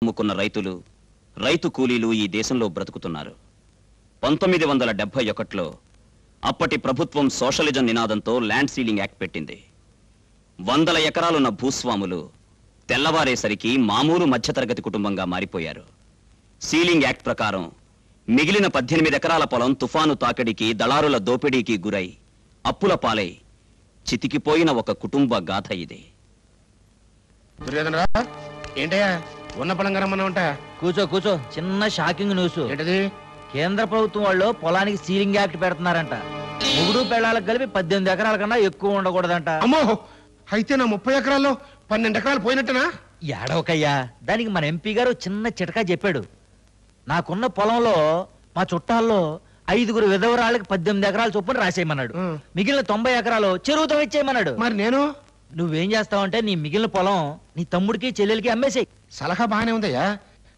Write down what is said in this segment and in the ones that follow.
అమ్ముకున్న రైతులు, రైతు కూలీలు ఈ దేశంలో బ్రతుకుతున్నారు. 1971లో అప్పటి ప్రభుత్వం సోషలిజం నినాదంతో ల్యాండ్ సీలింగ్ యాక్ట్ పెట్టింది. 100 ఎకరాలున్న భూస్వాములు తెల్లవారేసరికి మామూలు మధ్యతరగతి కుటుంబంగా మారిపోయారు. సీలింగ్ యాక్ట్ ప్రకారం మిగిలిన 18 ఎకరాల పొలం తుఫాను తాకిడికి, దళారుల దోపిడీకి గురై అప్పుల పాలై చితికిపోయిన ఒక కుటుంబ గాథ ఇది. ఏంటయ్యా ఉన్న పొలంగా రమ్మన్నా? కూర్చో కూర్చో. చిన్న షాకింగ్ న్యూస్. ఏంటది? కేంద్ర ప్రభుత్వం వాళ్ళు పొలానికి సీలింగ్ యాక్ట్ పెడుతున్నారంట. ముగుడు పెళ్ళాలకు కలిపి 18 ఎకరాల కన్నా ఎక్కువ ఉండకూడదంట. అమ్మో, అయితే నా 30 ఎకరాల్లో 12 ఎకరాలు పోయినట్టనా? ఏడవకయ్యా, దానికి మన ఎంపీ గారు చిన్న చిటకా చెప్పాడు. నాకున్న పొలంలో మా చుట్టాల్లో 5 విధవరాళ్ళకి 18 ఎకరాలు చొప్పున రాసేయమన్నాడు. మిగిలిన 90 ఎకరాలు చెరువుతో ఇచ్చేయమన్నాడు. మరి నేను నువ్వేం చేస్తావంటే నీ మిగిలిన పొలం నీ తమ్ముడికి చెల్లెలకి అమ్మేసేయి. సలహా బాగానే ఉందయ్యా,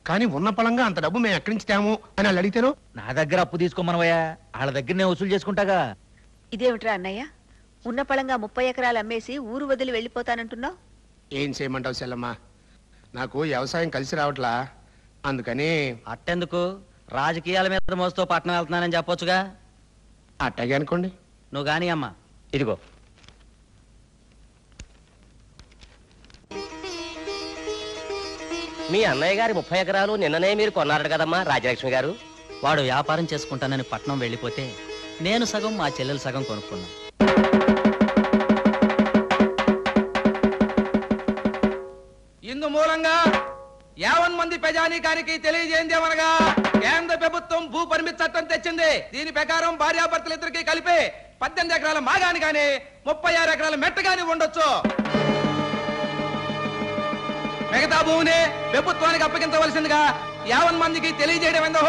కానీ ఉన్న పొలంగా అంత డబ్బు మేము ఎక్కడి నుంచి తేము అని వాళ్ళు అడిగితేను. నా దగ్గర అప్పు తీసుకోమనవయ్యా, వాళ్ళ దగ్గర నేను వసూలు చేసుకుంటాగా. ఇదేమిట్రా అన్నయ్య, ఉన్న పొలంగా 30 ఎకరాలు అమ్మేసి ఊరు వదిలి వెళ్ళిపోతానంటున్నావు? ఏం చేయమంటావు సెల్లమ్మా, నాకు వ్యవసాయం కలిసి రావట్లా, అందుకని. అట్టెందుకు? రాజకీయాల మీద మోస్తూ పట్టణం వెళ్తున్నానని చెప్పొచ్చుగా. అట్టాగే అనుకోండి. నువ్వు గాని అమ్మా, ఇదిగో. మీ అన్నయ్య గారి 30 ఎకరాలు నిన్ననే మీరు కొన్నారట కదమ్మా రాజలక్ష్మి గారు. వాడు వ్యాపారం చేసుకుంటానని పట్నం వెళ్ళిపోతే నేను సగం, మా చెల్లెలు సగం కొనుక్కున్నాం. ఇందు మూలంగా 50 మంది ప్రజానీకానికి తెలియజేయందేమనగా, కేంద్ర ప్రభుత్వం భూ పరిమితి చట్టం తెచ్చింది. దీని ప్రకారం భార్యాభర్తలు ఇద్దరికి కలిపి 18 ఎకరాల మాగాని గాని 36 ఎకరాల మెట్ట గాని ఉండొచ్చు. మిగతా భూమిని ప్రభుత్వానికి అప్పగించవలసిందిగా 50 మందికి తెలియజేయడం ఏందో.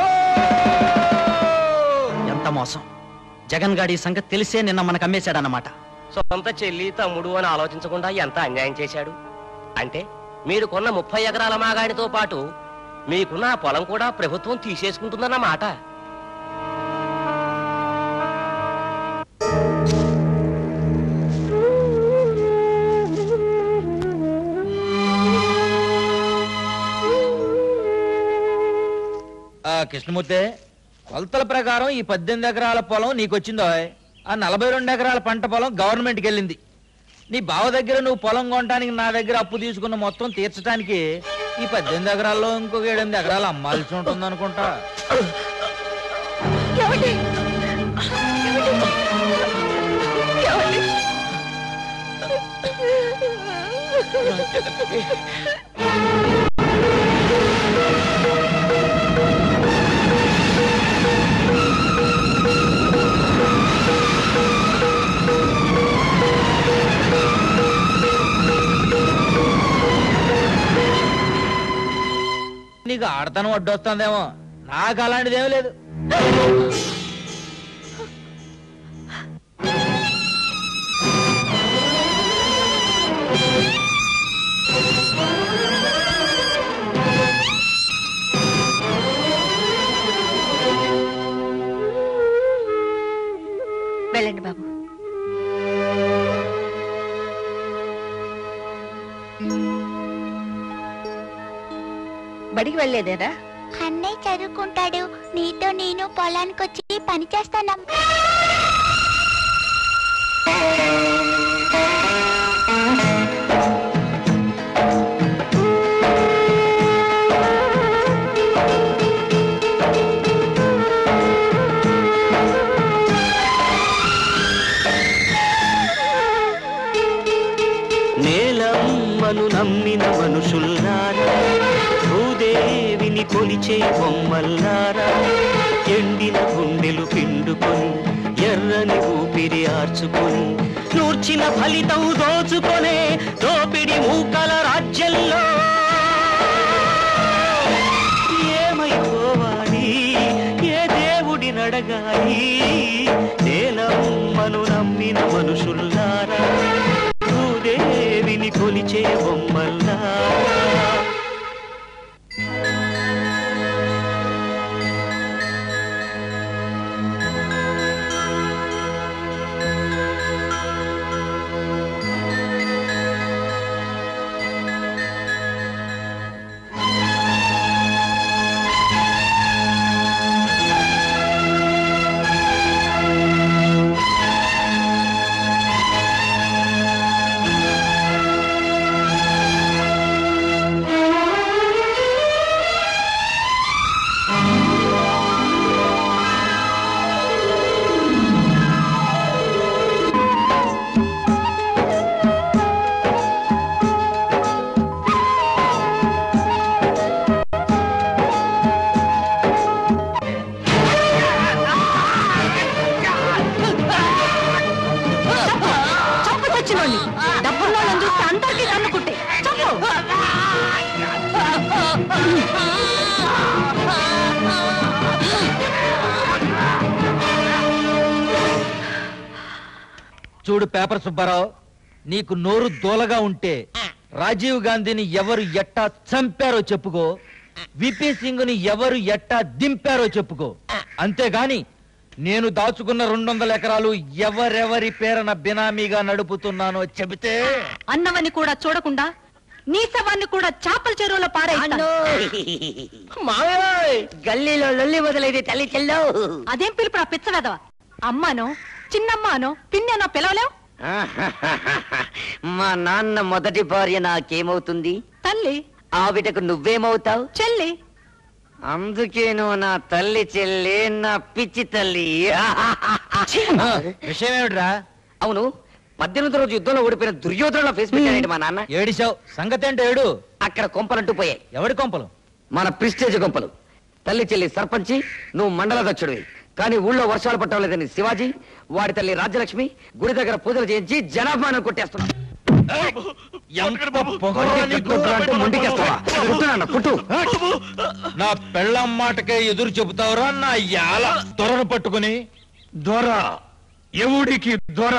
ఎంత మోసం! జగన్ గాడి సంగతి తెలిసే నిన్న మనకు అమ్మేశాడన్నమాట. సొంత చెల్లి తమ్ముడు అని ఆలోచించకుండా ఎంత అన్యాయం చేశాడు. అంటే మీరు కొన్న 30 ఎకరాల మాగాడితో పాటు మీకున్న పొలం కూడా ప్రభుత్వం తీసేసుకుంటుందన్నమాట. కృష్ణమూర్తి, కొలతల ప్రకారం ఈ 18 ఎకరాల పొలం నీకొచ్చిందో, ఆ 42 ఎకరాల పంట పొలం గవర్నమెంట్కి వెళ్ళింది. నీ బావ దగ్గర నువ్వు పొలం కొనడానికి నా దగ్గర అప్పు తీసుకున్న మొత్తం తీర్చడానికి ఈ 18 ఎకరాల్లో ఇంకొక 8 ఎకరాలు అమ్మాల్సి ఉంటుంది అనుకుంటా. నీకు ఆడతనం అడ్డొస్తుందేమో, నాకు అలాంటిదేమీ లేదు. వెళ్ళండి బాబు. బడికి వెళ్ళలేదేరా? అన్నయ్య చదువుకుంటాడు, నీతో నేను పొలానికి వచ్చి పని చేస్తాను. నేలమ్మను నమ్మిన మనుషుల్లారా, భూదేవిని కొలిచే బొమ్మల్లారా, ఎండిన గుండెలు పిండుకొని ఎర్రని ఊపిరి ఆర్చుకొని నూర్చిన ఫలితం దోచుకొనే దోపిడి మూకల రాజ్యంలో ఏమైపోవాలి, ఏ దేవుడి నడగాలి? నేలమ్మను నమ్మిన మనుషుల్లారా, భూదేవిని కొలిచే బొమ్మల్లారా. చూడు పేపర్ సుబ్బారావు, నీకు నోరు దోలగా ఉంటే రాజీవ్ గాంధీని ఎవరు ఎట్టా చంపారో చెప్పుకో, విపి సింగ్ ని ఎవరు ఎట్టా దింపారో చెప్పుకో. అంతేగాని నేను దాచుకున్న 200 ఎకరాలు ఎవరెవరి పేరున బినామీగా నడుపుతున్నానో చెబితే అన్నవని కూడా చూడకుండా నీ శవాన్ని కూడా చేపల చెరువులో పారేస్తాను. గల్లీలో లొల్లి మొదలైతే తల్లి చెల్లో. అదేం పిలుపు ఆ పిచ్చవేదవ? అమ్మానో చిన్నమ్మానో పిన్ననో పిలవలేవు. మా నాన్న మొదటి భార్య నాకేమవుతుంది? తల్లి. ఆవిడకు నువ్వేమవుతావు? చెల్లి. అందుకే నువ్వు నా తల్లి చెల్లి, నా పిచ్చి తల్లి. విషయం ఏమిట్రా? అవును, 18వ రోజు యుద్ధంలో ఓడిపోయిన దుర్యోధనలో ఫేస్ పెట్టాడండి మా నాన్న. ఏడిశావు, సంగతి అంటే ఏడు. అక్కడ కొంపలంటూ పోయాయి. ఎవడి కొంపలు? మన ప్రిస్టేజ్ కొంపలు. తల్లి చెల్లి సర్పంచి, నువ్వు మండలాధ్యక్షుడివి. కానీ ఊళ్ళో వర్షాలు పట్టడం లేదని శివాజీ, వాడి తల్లి రాజ్యలక్ష్మి గుడి దగ్గర పూజలు చేయించి జనాభాను కొట్టేస్తున్నాడు. నా పెళ్ళం మాటకే ఎదురు చెబుతావురా నా యాల దొరను పట్టుకుని? దొర ఎవడికి దొర?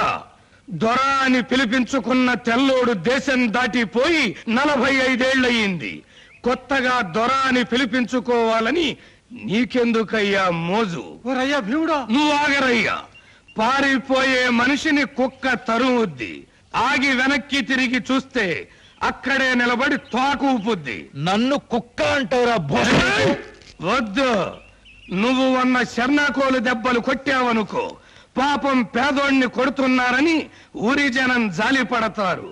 దొర అని పిలిపించుకున్న తెల్లోడు దేశం దాటిపోయి 45 ఏళ్లయింది. కొత్తగా దొర అని పిలిపించుకోవాలని నీకెందుకయ్యా మోజు? నువ్వు ఆగరయ్యా. పారిపోయే మనిషిని కుక్క తరుముద్ది. ఆగి వెనక్కి తిరిగి చూస్తే అక్కడే నిలబడి తోక ఊపుద్ది. నన్ను కుక్క అంటావురా? వద్దు, నువ్వు ఉన్న శర్నాకోలు దెబ్బలు కొట్టావనుకో, పాపం పేదోడిని కొడుతున్నారని ఊరి జనం జాలి పడతారు.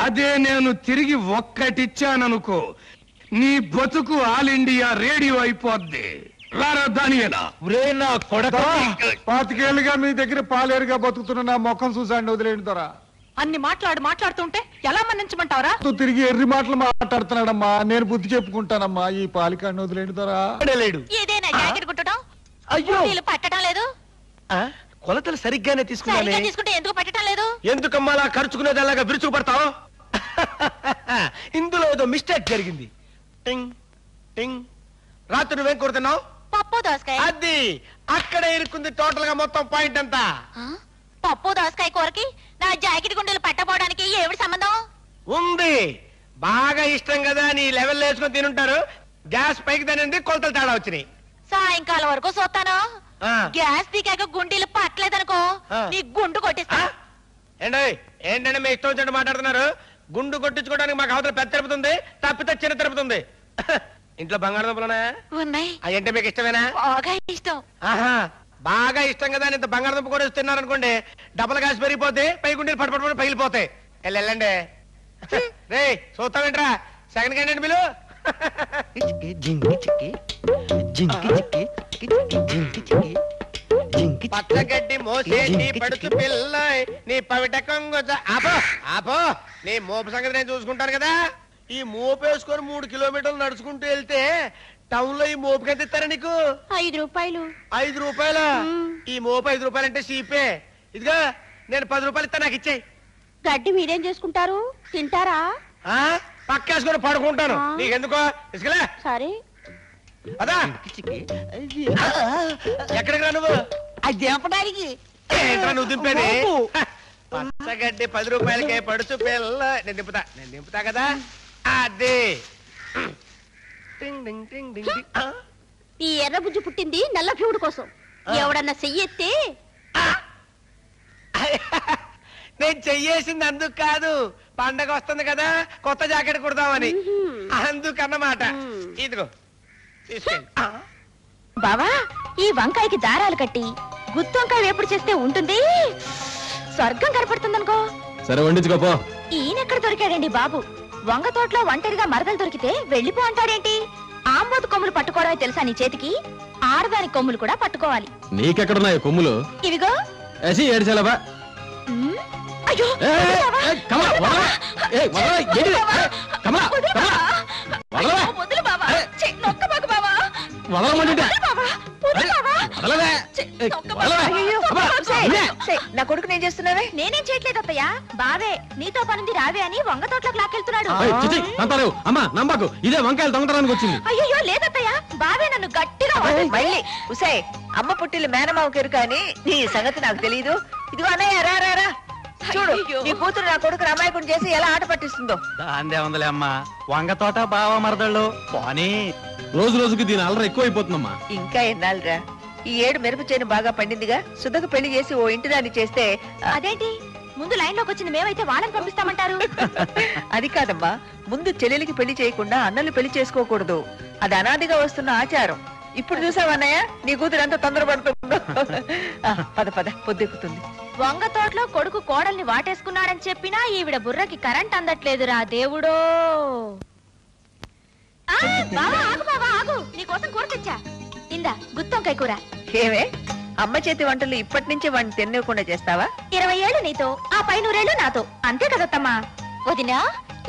అదే నేను తిరిగి ఒక్కటిచ్చాననుకో, నీ బతుకు ఆల్ ఇండియా రేడియో అయిపోద్ది. రారా దానియేనా? నా కొడక, 25 ఏళ్ళుగా మీ దగ్గర పాలేరుగా బతుకుతున్న నా ముఖం చూసాండి, వదిలేండి దొరా. అన్ని మాట్లాడుతుంటే ఎలా మన్నించమంటావరా? తిరిగి ఎర్రి మాటలు మాట్లాడుతున్నాడమ్మా. నేను బుద్ధి చెప్పుకుంటానమ్మా. ఈ పాలికాన్ని వదిలేండి దొరా. లేడు. ఇదేనా జాకెట్ కుట్టడం? అయ్యో, వీళ్ళు పట్టడం లేదు. కొలతలు సరిగ్గానే తీసుకున్నానే. తీసుకుంటే ఎందుకు పట్టడం లేదు? ఎందుకమ్మా అలా ఖర్చుకునేది అలాగా విరుచుకు పడతావు? ఇందులో ఏదో మిస్టేక్ జరిగింది. టింగ్ టింగ్. రాత్రి నువ్వేం కొడుతున్నావు? పప్పు దోసకాయ. అది అక్కడే ఇరుక్కుంది టోటల్ గా మొత్తం పాయింట్ అంతా. పప్పు దోసకాయ కూరకి నా జాకెట్ గుండెలు పట్టపోవడానికి ఏమిటి సంబంధం? ఉంది. బాగా ఇష్టం కదా నీ లెవెల్ వేసుకొని తినుంటారు. గ్యాస్ పైకి తినండి, కొలతలు తేడా వచ్చినాయి. సాయంకాలం వరకు చూస్తాను. గ్యాస్ దిగాక గుండెలు పట్టలేదనుకో, నీ గుండు కొట్టిస్తా. ఏంటంటే మీ ఇష్టం వచ్చినట్టు మాట్లాడుతున్నారు. గుండు కొట్టించుకోవడానికి మాకు అవతల పెద్ద తిరుపుతుంది, తప్పితే చిన్న తిరుపుతుంది. ఇంట్లో బంగాళదుంపలున్నా ఉన్నాయి. అయ్యంటే మీకు ఇష్టమేనా? బాగా ఇష్టం. ఆహా, బాగా ఇష్టం కదా ఇంత బంగాళదుంప కూడా తిన్నారనుకోండి, డబ్బులు కాసి పెరిగిపోతే పై గుండెలు పట్టుపడి పగిలిపోతాయి. వెళ్ళండి. రే చూస్తావేంట్రా? సెకండ్ క్యాండిడేట్ బిలు. పచ్చగడ్డి మోసేటి పడుచు పిల్ల నీ పవిట కొంగొచ్చ. ఆపో ఆపో, నీ మోపు సంగతి నేను చూసుకుంటాను కదా. ఈ మోపు వేసుకొని 3 కిలోమీటర్లు నడుచుకుంటూ వెళ్తే టౌన్ లో ఈ మోపుకి ఎంత ఇస్తారా నీకు? 5 రూపాయలు. 5 రూపాయలా? ఈ మోపు 5 రూపాయలు అంటే సీపే. ఇదిగా నేను 10 రూపాయలు ఇస్తా, నాకు ఇచ్చేయి. గడ్డి మీరేం చేసుకుంటారు? తింటారా? పక్కేసుకొని పడుకుంటాను. నీకెందుకో ఇసుకలే. సరే అదా ఎక్కడికి రా నువ్వు? అది దింపడానికి. ఏంట్రా నువ్వు దింపేది? పచ్చగడ్డి 10 రూపాయలకే పడుచు పిల్ల. నేను దింపుతా కదా. అదే ఈ ఎర్ర బుజ్జి పుట్టింది నల్ల ఫ్యూడ్ కోసం. ఎవడన్నా చెయ్యెత్తే నేను చెయ్యేసింది అందుకు కాదు, పండగ వస్తుంది కదా కొత్త జాకెట్ కుడదామని, అందుకన్నమాట. ఇదిగో తీసుకెళ్ళి. బావా, ఈ వంకాయకి దారాలు కట్టి గుత్తి వంకాయ వేపుడు చేస్తే ఉంటుంది, స్వర్గం కనపడుతుందనుకో. సరే వండించుకోపో. ఈయనెక్కడ దొరికాడండి బాబు? వంగ తోటలో ఒంటరిగా మరదలు దొరికితే వెళ్ళిపో అంటాడేంటి? ఆంబోతు కొమ్ములు పట్టుకోవడమే తెలుసా నీ చేతికి? ఆడదాని కొమ్ములు కూడా పట్టుకోవాలి. నీకెక్కడున్నాయి కొమ్ములు? ఇవిగో. ఏడ్చేలాబా. అయ్యో నా కొడుకు నేను చేస్తున్నావే? నేనేం చేయట్లేదు అత్తయ్య. బావే నీతో పనింది రావే అని వంగ తోటలోకి లాక్కెళ్తున్నాడు. అమ్మా నమ్మకు, ఇదే వంకాయలు దొంగతనానికి వచ్చింది. అయ్యో లేదత్తయ్య, బావే నన్ను గట్టిగా మళ్ళీ ఉసే అమ్మ పుట్టిల్లు మేనమావ కెరు కానీ నీ సంగతి నాకు తెలియదు. ఇదిగో అన్నయ్య రా రా రా. చూడు నీ కూతురు నా కొడుకు అమాయకుని చేసి ఎలా ఆట పట్టిస్తుందో. దాందే ఉందిలే అమ్మా, వంగ తోట బావ మరదళ్ళు పోనీ. రోజు రోజుకి దీని అల్లరి ఎక్కువైపోతుందమ్మా. ఇంకా ఎన్నాళ్ళరా, ఈ ఏడు మిరప చేను బాగా పండిందిగా, సుధకు పెళ్లి చేసి ఓ ఇంటి దాన్ని చేస్తే. అదేంటి ముందు లైన్ లోకి వచ్చింది మేమైతే వాళ్ళని పంపిస్తామంటారు? అది కాదమ్మా, ముందు చెల్లెలికి పెళ్లి చేయకుండా అన్నలు పెళ్లి చేసుకోకూడదు. అది అనాదిగా వస్తున్న ఆచారం. ఇప్పుడు చూసావన్నయ్య నీ కూతురు ఎంత తొందరపడుతుందో. పద పద, పొద్దెక్కుతుంది. వంగ తోటలో కొడుకు కోడల్ని వాటేసుకున్నాడని చెప్పినా ఈవిడ బుర్రకి కరెంట్ అందట్లేదురా దేవుడో. బావా ఆగు, బావా ఆగు, నీకోసం కూర తెచ్చా. ఇందా గుత్తొంకాయ కూర. ఏమే అమ్మ చేతి వంటలు ఇప్పటి నుంచే వాడిని తినకుండా చేస్తావా? 20 ఏళ్ళు నీతో, ఆ 100 నాతో, అంతే కదత్తమ్మా. వదినా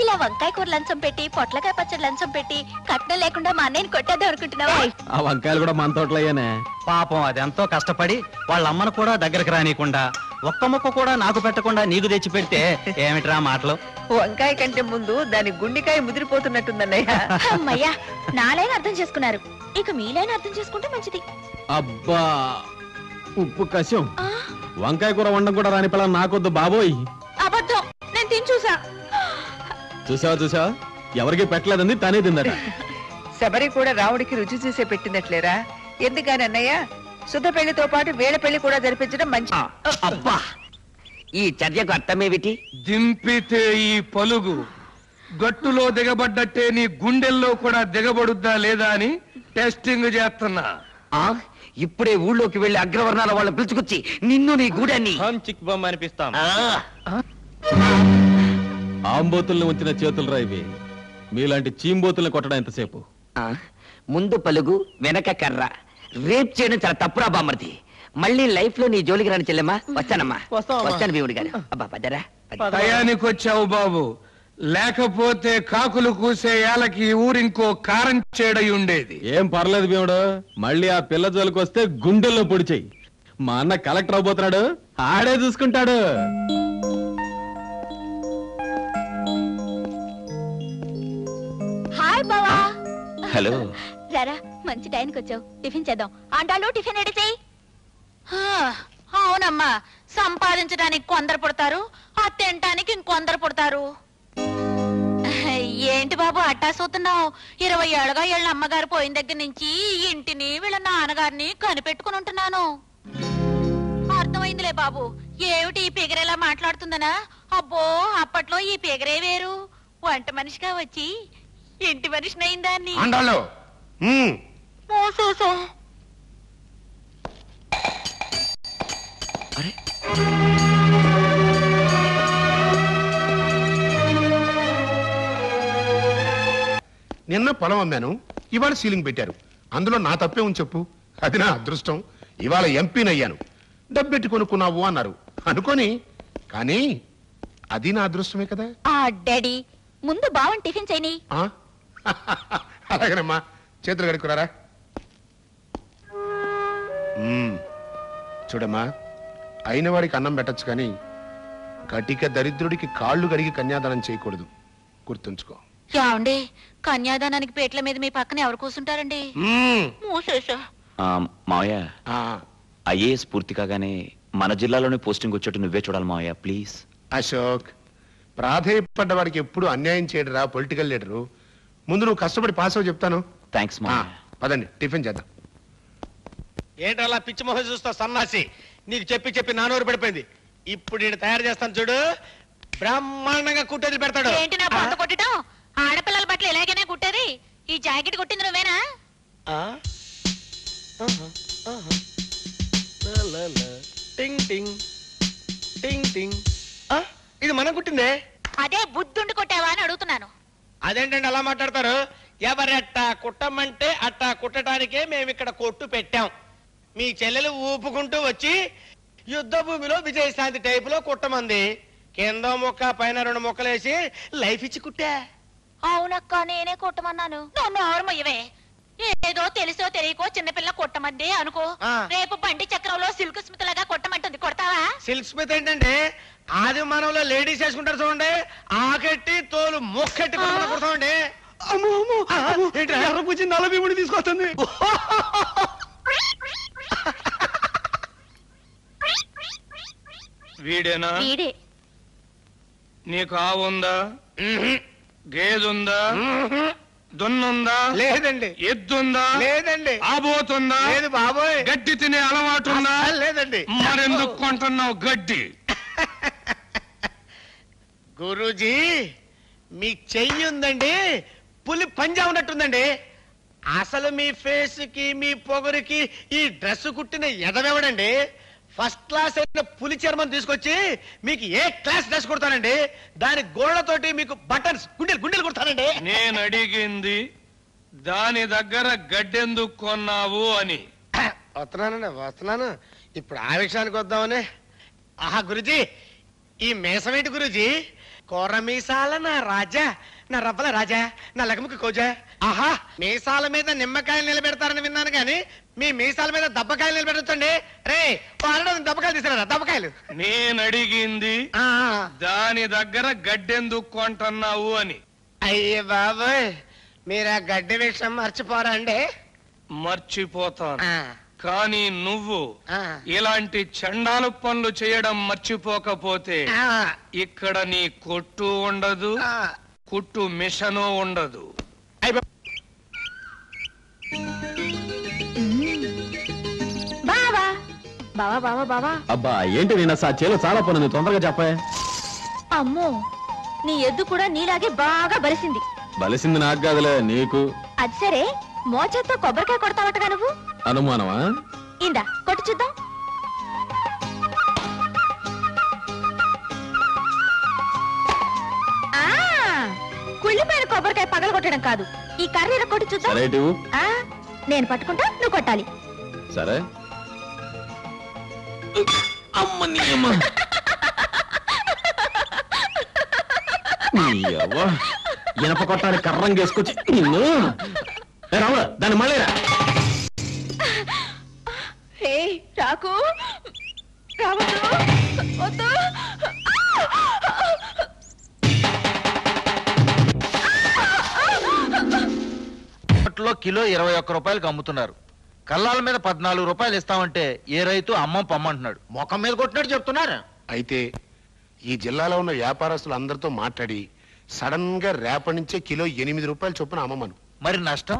ఇలా వంకాయ కూర లంచం పెట్టి, పొట్లకాయ పచ్చడి లంచం పెట్టి, కట్నం లేకుండా మా అన్నయ్యని కొట్టేద్దాం అనుకుంటున్నావా? ఆ వంకాయలు కూడా మన తోటలో అయ్యానే. పాపం అదెంతో కష్టపడి వాళ్ళ అమ్మను కూడా దగ్గరకు రానియకుండా, ఒక్క ముక్క కూడా నాకు పెట్టకుండా నీకు తెచ్చి పెడితే ఏమిట్రా మాటలు? వంకాయ కంటే ముందు దాని గుండెకాయ ముదిరిపోతున్నట్టుందన్నయ్య. అమ్మయ్యా, నాలైన అర్థం చేసుకున్నారు, ఇక మీలైన అర్థం చేసుకుంటే మంచిది. అబ్బా ఉప్పు కషం. వంకాయ కూర వండడం కూడా రాని పిల్ల నాకొద్దు బాబోయ్. అబద్ధం, నేను తిని చూసా. చూసావా ఎవరికి పెట్టలేదండి, తనే తిందట. శబరి కూడా రావుడికి రుచి చూసే పెట్టినట్లేరా? ఎందుకని అన్నయ్య, శుద్ధ పెళ్లితో పాటు వేళ పెళ్లి కూడా జరిపించడం మంచి. అబ్బా, ఈ చర్యకు అర్థమేమిటి? దింపితే ఈ పలుగు గట్టులో దిగబడ్డట్టే నీ గుండెల్లో కూడా దిగబడుద్దా లేదా అని టెస్టింగ్ చేస్తున్నా. ఇప్పుడే ఊళ్ళోకి వెళ్లి అగ్రవర్ణాల వాళ్ళని పిలుచుకొచ్చి నిన్ను నీ గూడాన్ని చిక్ బొమ్మ అనిపిస్తాం. ఆంబోతుల్ని ఉంచిన చేతులు రా ఇవి. మీలాంటి చీంబోతుల్ని కొట్టడం ఎంతసేపు? ముందు పలుగు వెనక కర్ర. రేప్ చేయడం చాలా తప్పురా బామ్మర్ది. మళ్ళీ లైఫ్ లో నీ జోలికి రాని చెల్లెమ్మా. వచ్చానమ్మా, వచ్చాను భీముడి గారు. అబ్బా పదరా. టయానికి వచ్చావు బాబు, లేకపోతే కాకులు కూసే ఏలకి ఊరింకో కారం చేడై ఉండేది. ఏం పర్లేదు భీముడు, మళ్ళీ ఆ పిల్ల జోలికి వస్తే గుండెల్లో పొడిచేయి. మా అన్న కలెక్టర్ అవబోతున్నాడు, ఆడే చూసుకుంటాడు. హాయ్ బావా. హలో. రారా, మంచి టైంకి వచ్చావు. టిఫిన్ చేద్దాం. అంటాలు టిఫిన్ రెడీ చేయి. అవునమ్మా, సంపాదించడానికి కొందరు పుడతారు, ఆ తినటానికి ఇంకొందరు పుడతారు. ఏంటి బాబు అట్టా చూస్తున్నావు? 20 ఏళ్ళగా వీళ్ళ అమ్మగారు పోయిన దగ్గర నుంచి ఇంటిని వీళ్ళ నాన్నగారిని కనిపెట్టుకుని ఉంటున్నాను. అర్థమైందిలే బాబు, ఏమిటి ఈ పిగరేలా మాట్లాడుతుందనా? అబ్బో, అప్పట్లో ఈ పిగరే వేరు. వంట మనిషిగా వచ్చి ఇంటి మనిషిని అయిందాన్ని. నిన్న పొలం అమ్మాను, ఇవాళ సీలింగ్ పెట్టారు. అందులో నా తప్పే ఉంది చెప్పు? అది నా అదృష్టం. ఇవాళ ఎంపీనయ్యాను. డబ్బెట్టి కొనుక్కున్నావు అన్నారు అనుకోని, కానీ అది నా అదృష్టమే కదా. డాడీ, ముందు బావని టిఫిన్ చేయని. అలాగేనమ్మా, చేతులు కడుక్కురారా. చూడమ్మా, అయిన వాడికి అన్నం పెట్టచ్చు, కానీ కటిక దరిద్రుడికి కాళ్ళు కడిగి కన్యాదానం చేయకూడదు, గుర్తుంచుకో. యావండి, కన్యాదానానికి పేట్ల మీద మీ పక్కన ఎవరు కూర్చుంటారండి? మావయ్య, ఐఏఎస్ పూర్తి కాగానే మన జిల్లాలోనే పోస్టింగ్ వచ్చేట్టు నువ్వే చూడాలి మావయ్య, ప్లీజ్. అశోక్, ప్రాధేయపడ్డ వాడికి ఎప్పుడు అన్యాయం చేయడరా పొలిటికల్ లీడరు. ముందు నువ్వు కష్టపడి పాస్ అవ్వ చెప్తాను. థ్యాంక్స్ మావయ్య. పదండి టిఫిన్ చేద్దాం. ఏంటలా పిచ్చి మొహం చూస్తావు సన్నాసి? నీకు చెప్పి చెప్పి నానూరు పడిపోయింది. ఇప్పుడు నేను తయారు చేస్తాను చూడు, బ్రహ్మాండంగా కుట్టేది పెడతాడు. ఏంటి నా పొంత కొట్టడం? ఆడపిల్లల బట్టలు ఎలాగైనా కుట్టేది. ఈ జాకెట్ కుట్టింది నువ్వేనా? ఇది మనం కుట్టిందే. అదే బుద్ధుండి కొట్టావా అని అడుగుతున్నాను. అదేంటండి అలా మాట్లాడతారు? ఎవరి అట్టా కుట్టమంటే అట్టా కుట్టడానికే మేము ఇక్కడ కొట్టు పెట్టాం. మీ చెల్లెలు ఊపుకుంటూ వచ్చి యుద్ధ భూమిలో విజయశాంతి టైపులో కుట్టమంది. కింద ముక్క పైన 2 ముక్కలేసి లైఫ్ ఇచ్చి కుట్టా. అవునక్క, నేనే కొట్టమన్నాను. నోర్మయ్యవే, ఏదో తెలుసో తెలియకో చిన్నపిల్ల కొట్టమంది అనుకో. రేపు బండి చక్రంలో సిల్క్ స్మిత్ లాగా కొట్టమంటుంది, కొడతావా? సిల్క్ స్మిత్ ఏంటండి? ఆది మానవులో లేడీస్ వేసుకుంటారు చూడండి, ఆకెట్టి తోలు మొక్కెట్టి కుడతామండి. నలభీముడి తీసుకొస్తుంది. వీడేనా? వీడే. నీకు ఆవుందా? గేదుందా? దున్నుందా? లేదండి. ఎద్దుందా? లేదండి. ఆబోతుందా? లేదు బాబోయ్. గడ్డి తినే అలవాటుందా? లేదండి. మరెందుకు కొంటున్నావు గడ్డి? గురూజీ మీ చెయ్యి ఉందండి, పులి పంజా ఉన్నట్టుందండి. అసలు మీ ఫేస్ కి మీ పొగరికి ఈ డ్రెస్ కుట్టిన ఎదవెవడండి? ఫస్ట్ క్లాస్ అయిన పులి చర్మం తీసుకొచ్చి మీకు ఏ క్లాస్ డ్రెస్ కుడతానండి. దాని గోడతోటి మీకు బటన్స్ గుండెలు కుడతానండి. నేను అడిగింది దాని దగ్గర గడ్డెందుకు కొన్నావు అని. వస్తున్నాను. ఇప్పుడు ఆ విషయానికి వద్దామని. ఆహా గురుజీ, ఈ మీసమేంటి గురుజీ? కొర్ర మీసాల నా రాజా, నా రవ్వల రాజా, నా లగముకి కోజా. ఆహా, మీసాల మీద నిమ్మకాయలు నిలబెడతారని విన్నాను కానీ మీ మీసాల మీద దబ్బకాయలు నిలబెట్టండి. రే దబ్బకాయలు తీసుకురా, దబ్బకాయలు. నేను అడిగింది దాని దగ్గర గడ్డెందుకు కొంటున్నావు అని. అయ్యే బాబోయ్, మీరు ఆ గడ్డి విషయం మర్చిపోరా అండి? మర్చిపోతాను, కానీ నువ్వు ఇలాంటి చండాలు పనులు చేయడం మర్చిపోకపోతే ఇక్కడ నీ కొట్టు ఉండదు, కుట్టు మిషను ఉండదు. బావా బావా బావా బావా. అబ్బా ఏంటి నిన్న చేలో చాలా పనుంది, తొందరగా చెప్పాయి. అమ్మో, నీ ఎద్దు కూడా నీలాగే బాగా బలిసింది. బలిసింది నాకు కాదులే, నీకు. అది సరే, మోచేత్తో కొబ్బరికాయ కొడతావటగా నువ్వు. అనుమానమా? ఇందా కొట్టు చూద్దాం. కుళ్ళిపోయిన కొబ్బరికాయ పగల కొట్టడం కాదు, ఈ కర్రీర కొట్టి చూద్దాం. నేను పట్టుకుంటా, నువ్వు కొట్టాలి. సరే. ఇనప కొట్టాలి కర్రం చేసుకొచ్చి నిన్ను. రావురా దాన్ని మళ్ళీ. హే రాకు, రావద్దు, వద్దు. కిలో 21 రూపాయలకు అమ్ముతున్నారు. కల్లాల మీద 14 రూపాయలు ఇస్తామంటే ఏ రైతు అమ్మం పమ్మంటున్నాడు. మొఖం మీద కొట్టినట్టు చెప్తున్నారు. అయితే ఈ జిల్లాలో ఉన్న వ్యాపారస్తులు అందరితో మాట్లాడి సడన్ గా రేపటి నుంచే కిలో 8 రూపాయలు చొప్పున అమ్మమను. మరి నష్టం?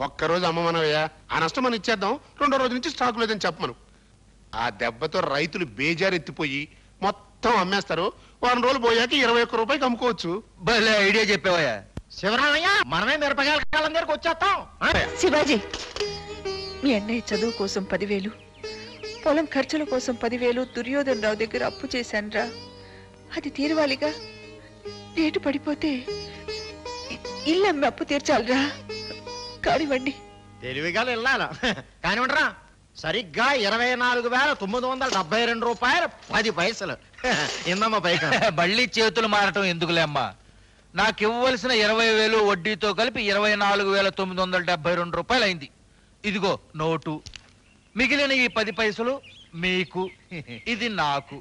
ఒక్కరోజు అమ్మమనవయ్యా, ఆ నష్టం మనం ఇచ్చేద్దాం. రెండో రోజు నుంచి స్టాక్ లేదని చెప్పమను. ఆ దెబ్బతో రైతులు బేజారెత్తిపోయి మొత్తం అమ్మేస్తారు. వారం రోజులు పోయాక 21 రూపాయకి అమ్ముకోవచ్చు. భలే ఐడియా చెప్పావయ్యా. శివరామయ్య, మనమే మిరపకాయల కాలం దగ్గరకు వచ్చేస్తాం. శివాజీ, మీ అన్నయ్య చదువు కోసం 10,000, పొలం ఖర్చుల కోసం 10,000 దుర్యోధన్ రావు దగ్గర అప్పు చేశాన్రా. అది తీరవాలిగా. రేటు పడిపోతే ఇల్లు అమ్మి అప్పు తీర్చాలిరా. కానివ్వండి. తెలివిగా వెళ్ళాలా కానివ్వండిరా. సరిగ్గా 24,972 రూపాయలు 10 పైసలు. ఇందమ్మా పైక. మళ్ళీ చేతులు మారటం ఎందుకులే అమ్మా. నాకు ఇవ్వవలసిన 20,000 వడ్డీతో కలిపి 24,972 రూపాయలు అయింది. ఇదిగో నోటు. మిగిలిన ఈ 10 పైసలు మీకు, ఇది నాకు.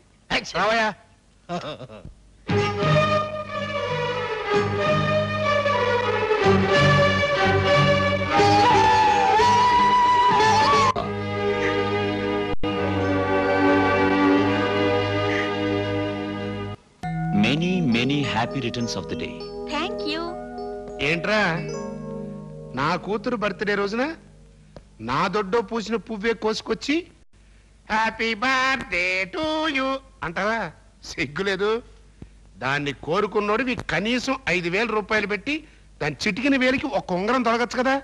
రావయ్యా. Many happy returns of the day. Thank you. ఏంట్రా, నా కూతురు బర్త్డే రోజున నా దొడ్డో పూసిన పువ్వే కోసుకొచ్చి హ్యాపీ బర్త్డే టు యూ అంటావా? సిగ్గులేదు. దాన్ని కోరుకున్నోడివి కనీసం 5,000 రూపాయలు పెట్టి దాని చిటికిన వేలికి ఒక ఉంగరం తొలగచ్చు కదా.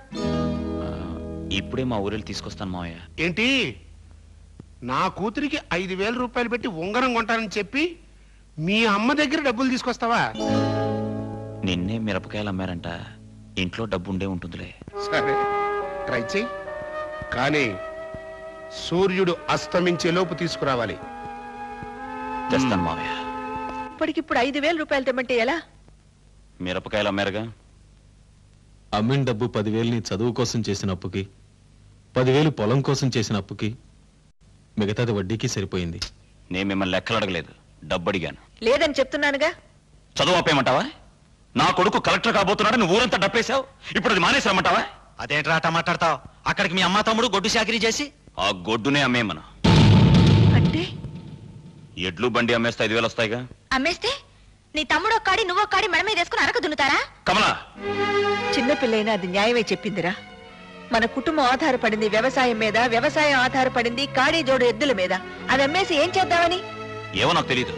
ఇప్పుడే మా ఊరెళ్ళి తీసుకొస్తాను మావయ్య. ఏంటి, నా కూతురికి 5,000 రూపాయలు పెట్టి ఉంగరం కొంటానని చెప్పి మీ అమ్మ దగ్గర డబ్బులు తీసుకొస్తావా? నిన్నే మిరపకాయలు అమ్మారంట, ఇంట్లో డబ్బు ఉండే ఉంటుందిలే. సరే, ట్రై చెయ్యి. కానీ సూర్యుడు అస్తమించే లోపు తీసుకురావాలి. తెస్తాను మావయ్య. ఇప్పటికిప్పుడు 5,000 రూపాయలు తెమ్మంటే ఎలా? మిరపకాయలు అమ్మారుగా. అమ్మిన డబ్బు 10,000 నీ చదువు కోసం చేసిన అప్పుకి, 10,000 పొలం కోసం చేసిన అప్పుకి, మిగతాది వడ్డీకి సరిపోయింది. నేను మిమ్మల్ని లెక్కలు అడగలేదు, డబ్బు అడిగాను. లేదని చెప్తున్నానుగా. చదువు ఆపేయమంటావా? నా కొడుకు కలెక్టర్ కాబోతున్నాడు, నువ్వు ఊరంతా డప్పేశావు. ఇప్పుడు అది మానేసామంటావా? అదేంట్రా అట్ట మాట్లాడతావు? అక్కడికి మీ అమ్మ తమ్ముడు గొడ్డు చాకిరీ చేసి ఆ గొడ్డునే అమ్మేమను. అంటే ఎడ్లు బండి అమ్మేస్తే 5,000 వస్తాయిగా. అమ్మేస్తే నీ తమ్ముడు ఒక్కాడి నువ్వు ఒక్కాడి మెడ మీద వేసుకుని అరక దున్నుతారా? కమలా, చిన్నపిల్లైనా అది న్యాయమే చెప్పిందిరా. మన కుటుంబం ఆధారపడింది వ్యవసాయం మీద, వ్యవసాయం ఆధారపడింది కాడి జోడు ఎద్దుల మీద. అది అమ్మేసి ఏం చేద్దామని? ఏమో నాకు తెలీదు.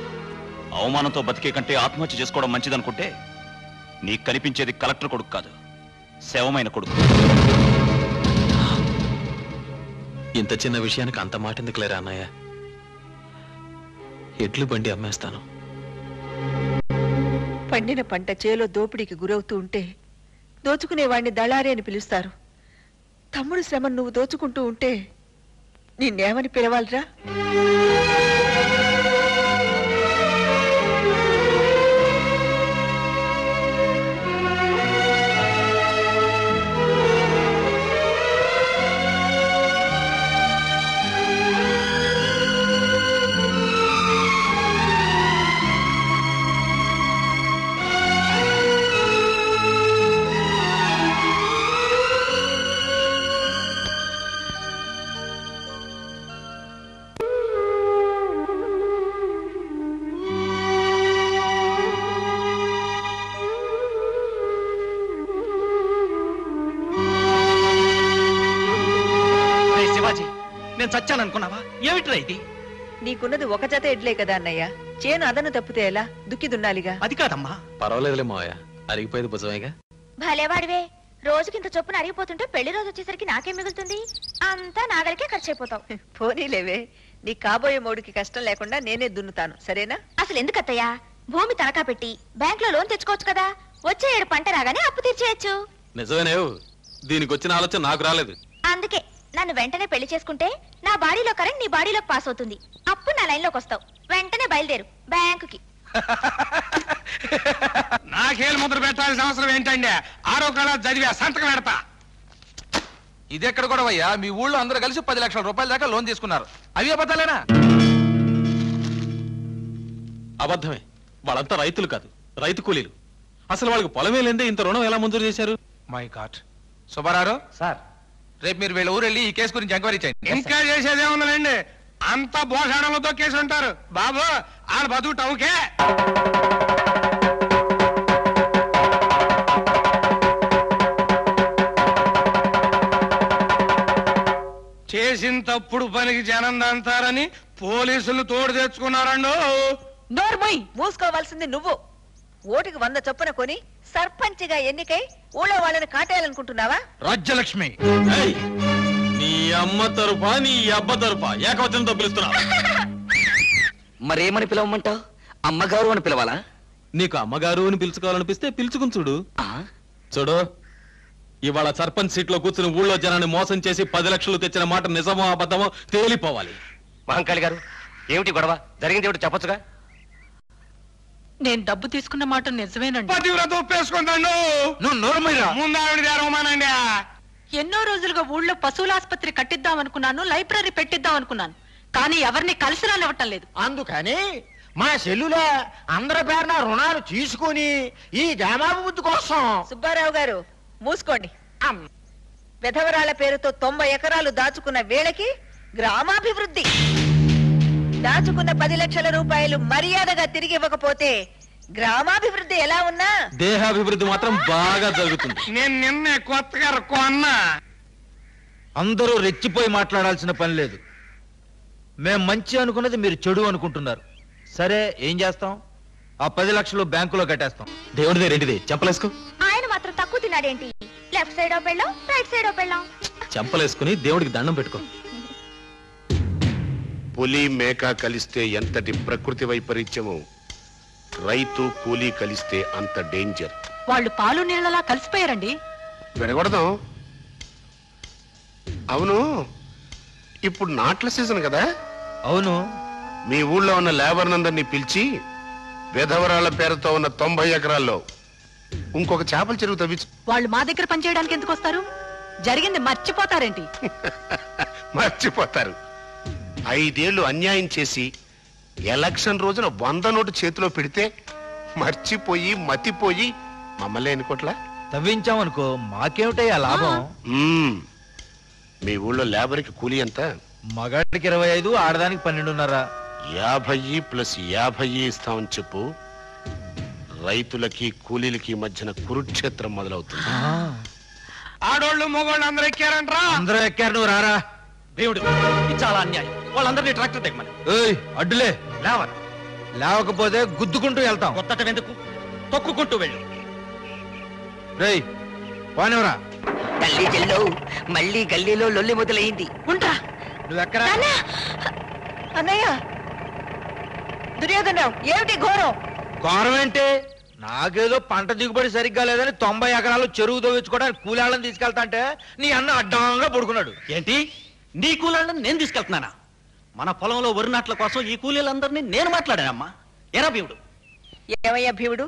అవమానంతో బతికే కంటే ఆత్మహత్య చేసుకోవడం మంచిదనుకుంటే నీకు కనిపించేది కలెక్టర్ కొడుకు కాదు, శవమైన కొడుకు. ఇంత చిన్న విషయానికి అంత మాట ఎందుకులేరా అన్నయ్య? ఎడ్లు బండి అమ్మేస్తాను. పండిన పంట చేలో దోపిడీకి గురవుతూ ఉంటే దోచుకునేవాడిని దళారి అని పిలుస్తారు. తమ్ముడు శ్రమ నువ్వు దోచుకుంటూ ఉంటే నిన్నేమని పిలవాలిరా? నేను చచ్చాననుకున్నావా? ఏమిట్రా ఇది? నీకున్నది ఒక జత ఎడ్లే కదా అన్నయ్య. చేను అదను తప్పితే ఎలా? దుక్కి దున్నాలిగా. అది కాదమ్మా. పర్వాలేదులే మావయ్య, అరిగిపోయేది భుజమేగా. భలేవాడివే, రోజుకింత చొప్పున అరిగిపోతుంటే పెళ్లి రోజు వచ్చేసరికి నాకేం మిగులుతుంది? అంతా నాగలికే ఖర్చు అయిపోతావు. పోనీలేవే, నీ కాబోయే మోడికి కష్టం లేకుండా నేనే దున్నుతాను, సరేనా? అసలు ఎందుకత్తయ్యా భూమి తనఖా పెట్టి బ్యాంక్ లో లోన్ తెచ్చుకోవచ్చు కదా. వచ్చే 7 పంట రాగానే అప్పు తీర్చేయచ్చు. నిజమేనేవు, దీనికి వచ్చిన ఆలోచన నాకు రాలేదు. అందుకే నన్ను వెంటనే పెళ్లి చేసుకుంటే నా బాడీలో కరెంట్ నీ బాడీలోకి పాస్ అవుతుంది. అప్పుడు నా లైన్ లోకి వస్తావు. వెంటనే బయలుదేరు బ్యాంకుకి. నాకేలు ముద్ర పెట్టాల్సిన అవసరం ఏంటండి? 6వ క్లాస్ చదివా, సంతకం పెడతా. ఇదెక్కడ కూడా అయ్యా, మీ ఊళ్ళో అందరూ కలిసి 10 లక్షల రూపాయల దాకా లోన్ తీసుకున్నారు. అవి అబద్ధాలేనా? అబద్ధమే. వాళ్ళంతా రైతులు కాదు, రైతు కూలీలు. అసలు వాళ్ళకి పొలమే లేదే ఇంత రుణం ఎలా మంజూరు చేశారు? My God. సుబ్బారావు సార్, రేపు మీరు వీళ్ళ ఊరు వెళ్ళి ఈ కేసు గురించి ఎంక్వైరీ చేయండి. ఇంకా చేసేదే ఉందండి, అంతా భోషాణంలో కేసు ఉంటారు బాబు. ఆడ బతుకు టౌకే. చేసిన తప్పుడు పనికి జనం దంతారని పోలీసులు తోడు తెచ్చుకున్నారండు. నోర్మోయ్, మూసుకోవాల్సింది నువ్వు. ఓటుకి 100 చొప్పున కొని సర్పంచిగా ఎన్నికై ఊళ్ళో వాళ్ళని కాటేయాలనుకుంటున్నావా? రాజ్యలక్ష్మి, నీ అమ్మ తరఫా నీ అబ్బ తరఫా ఏకవచనంతో పిలుస్తున్నావు. మరేమని పిలవమంటావు? అమ్మగారు అని పిలవాలా? నీకు అమ్మగారు అని పిలుచుకోవాలనిపిస్తే పిలుచుకుని చూడు. చూడు, ఇవాళ సర్పంచ్ సీట్ లో కూర్చుని ఊళ్ళో జనాన్ని మోసం చేసి 10 లక్షలు తెచ్చిన మాట నిజమో అబద్ధమో తేలిపోవాలి. మహంకాళి గారు, ఏమిటి గొడవ? జరిగింది ఏమిటి చెప్పొచ్చుగా? నేను డబ్బు తీసుకున్న మాట నిజమేనండి. పతివ్రత ఒప్పేసుకుంటాను. నువ్వు నోరుమీరా. ముందావిడ తెరవమానండి. ఎన్నో రోజులుగా ఊళ్ళో పశువుల ఆసుపత్రి కట్టిద్దాం అనుకున్నాను, లైబ్రరీ పెట్టిద్దాం అనుకున్నాను, కానీ ఎవరిని కలిసి రానివ్వటం లేదు. అందుకని మా సెల్లులే అందరి పేరున రుణాలు తీసుకుని ఈ గ్రామాభివృద్ధి కోసం. సుబ్బారావు గారు మూసుకోండి. విధవరాల పేరుతో 90 ఎకరాలు దాచుకున్న వీళ్ళకి గ్రామాభివృద్ధి. దాచుకున్న 10 లక్షల రూపాయలు మర్యాదగా తిరిగి ఇవ్వకపోతే గ్రామాభివృద్ధి ఎలా ఉన్నా దేహాభివృద్ధి మాత్రం బాగా జరుగుతుంది. నేను నిన్నే కొత్తగా కొన్నా. అందరూ రెచ్చిపోయి మాట్లాడాల్సిన పని లేదు. మేం మంచి అనుకున్నది మీరు చెడు అనుకుంటున్నారు. సరే, ఏం చేస్తాం? ఆ 10 లక్షలు బ్యాంకులో కట్టేస్తాం. దేవుడిదే రెండిదే, చెంపలేసుకో. ఆయన మాత్రం తక్కువ తిన్నాడేంటి? లెఫ్ట్ సైడ్ పెళ్ళాం, రైట్ సైడ్ పెళ్ళాం. చెంపలేసుకుని దేవుడికి దండం పెట్టుకో. పులి మేక కలిస్తే ఎంతటి ప్రకృతి వైపరీత్యమో, రైతు కూలీ కలిస్తే అంత డేంజర్. వాళ్ళు పాలు నీళ్ళలా కలిసిపోయారండి. విడగొడదాం. అవును, ఇప్పుడు నాట్ల సీజన్ కదా? అవును. మీ ఊళ్ళో ఉన్న లేబర్ నందరినీ పిలిచి విధవరాల పేరుతో ఉన్న 90 ఎకరాల్లో ఇంకొక చేపల చెరువు తవ్వించు. వాళ్ళు మా దగ్గర పనిచేయడానికి ఎందుకు వస్తారు? జరిగింది మర్చిపోతారేంటి? మర్చిపోతారు. 5 ఏళ్లు అన్యాయం చేసి ఎలక్షన్ రోజున 100 నోటు చేతిలో పెడితే మర్చిపోయి మతిపోయి మమ్మల్ని ఎన్నుకోట్లా తవ్వించామనుకో, మాకేమిటయ్యా లాభం? మీ ఊళ్ళో లేబర్కి కూలీ ఎంత? మగాడికి 25, ఆడదానికి 12.5. 50 + 50 ఇస్తామని చెప్పు. రైతులకి కూలీలకి మధ్యన కురుక్షేత్రం మొదలవుతుంది. ఆడోళ్ళు మగోళ్ళు అందరూ ఎక్కారంట్రా. అందరూ ఎక్కారు, నువ్వు రారా. దేవుడు, ఇది చాలా అన్యాయం. వాళ్ళందరినీ ట్రాక్టర్ దిగమని. ఏయ్, అడ్డులే లేవరు. లేవకపోతే గుద్దుకుంటూ వెళ్తాం. కొత్తటం ఎందుకు? తొక్కుకుంటూ వెళ్ళు. రేయ్ పోనివరా. తల్లి చెల్లో మళ్ళీ గల్లీలో లొల్లి మొదలైంది. ఉంటా. నువ్వెక్కరా? అన్నయ్య, దుర్యోధనరావు, ఏమిటి ఘోరం? ఘోరం ఏంటి? నాకేదో పంట దిగుబడి సరిగ్గా లేదని 90 ఎకరాలు చెరువు తవ్వించుకోవడానికి కూలాళ్ళని తీసుకెళ్తా అంటే నీ అన్న అడ్డంగా పడుకున్నాడు. ఏంటి? నీ కూలీలను నేను తీసుకెళ్తున్నానా? మన పొలంలో వరి నాట్ల కోసం ఈ కూలీలందరినీ నేను మాట్లాడానమ్మా. ఎరా భీముడు? ఏమయ్యా భీముడు,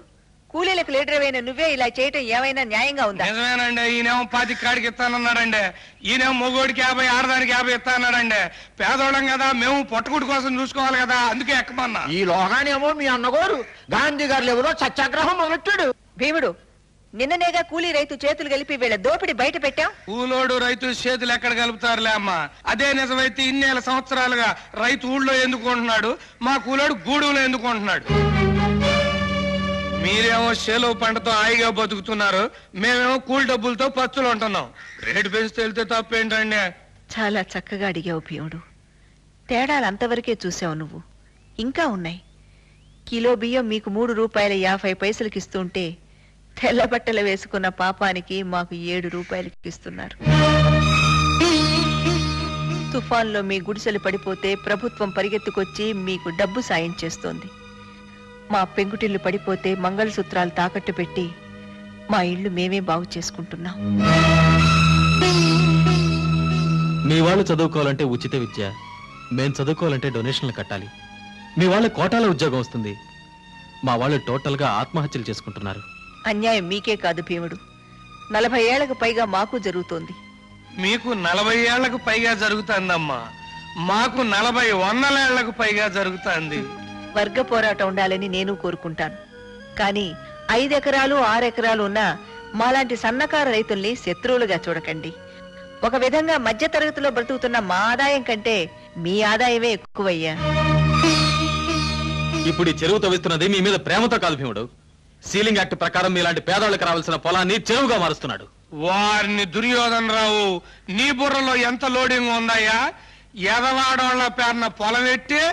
కూలీలకు లీడర్ నువ్వే ఇలా చేయటం ఏమైనా న్యాయంగా ఉందా? నిజమేనండి. ఈయనేమో 10 కాడికి ఇస్తానన్నాడండి. ఈయనేమో మొగోడికి 50, ఆడదానికి 50 ఇస్తానన్నాడండి. పేదోళ్ళం కదా, మేము పొట్టకుడి కోసం చూసుకోవాలి కదా, అందుకే ఎక్కమన్నా. ఈ లోగానేమో మీ అన్నగోరు గాంధీ గారు ఎవరో సత్యాగ్రహం మొదలెట్టాడు. భీముడు, నిన్ననేగా కూలీ రైతు చేతులు కలిపి వీళ్ళ దోపిడి బయట పెట్టాం. కూలోడు రైతు చేతులు ఎక్కడ కలుపుతారులే అమ్మా. అదే నిజమైతే ఇన్నేళ్ళ సంవత్సరాలుగా రైతు ఊళ్ళో ఎందుకుంటున్నాడు, మా కూలోడు గూడులో ఎందుకుంటున్నాడు? మీరేమో చేలో పంటతో హాయిగా బతుకుతున్నారు, మేమేమో కూలి డబ్బులతో పచ్చులు ఉంటున్నాం. రేటు పెంచితే వెళ్తే తప్పేంటండి? చాలా చక్కగా అడిగావు భీముడు. తేడాలు అంతవరకే చూసావు నువ్వు. ఇంకా ఉన్నాయి. కిలో బియ్యం మీకు 3 రూపాయల 50 పైసలకి ఇస్తుంటే తెల్ల బట్టలు వేసుకున్న పాపానికి మాకు 7 రూపాయలకి ఇస్తున్నారు. తుఫాన్లో మీ గుడిసెలు పడిపోతే ప్రభుత్వం పరిగెత్తుకొచ్చి మీకు డబ్బు సాయం చేస్తోంది. మా పెంకుటిల్లు పడిపోతే మంగళసూత్రాలు తాకట్టు పెట్టి మా ఇళ్లు మేమే బాగు చేసుకుంటున్నాం. మీ వాళ్ళు చదువుకోవాలంటే ఉచిత విద్య, మేం చదువుకోవాలంటే డొనేషన్లు కట్టాలి. మీ వాళ్ళ కోటాల ఉద్యోగం వస్తుంది, మా వాళ్ళు టోటల్ గా ఆత్మహత్యలు చేసుకుంటున్నారు. అన్యాయం మీకే కాదు భీముడు, 40 ఏళ్లకు పైగా మాకు జరుగుతోంది. మీకు 40 ఏళ్లకు పైగా జరుగుతుందమ్మా, మాకు 40 వందల ఏళ్లకు పైగా జరుగుతుంది. వర్గ పోరాటం ఉండాలని నేను కోరుకుంటాను. కానీ 5 ఎకరాలు 6 ఎకరాలు ఉన్నా మాలాంటి సన్నకారు రైతుల్ని శత్రువులుగా చూడకండి. ఒక విధంగా మధ్య తరగతిలో బ్రతుకుతున్న మా ఆదాయం కంటే మీ ఆదాయమే ఎక్కువయ్యా. ఇప్పుడు ఈ చెరువు తవ్విస్తున్నది మీ మీద ప్రేమతో కాదు భీముడు. సీలింగ్ యాక్ట్ ప్రకారం మీలాంటి పేదవాళ్ళకి రావాల్సిన పొలాన్ని చెరువుగా మారుస్తున్నాడు. వారిని దుర్యోధనరావు, నీ బుర్రలో ఎంత లోడింగ్ ఉందయ్యా? ఎదవాడోళ్ల పేరున పొలం ఎట్టి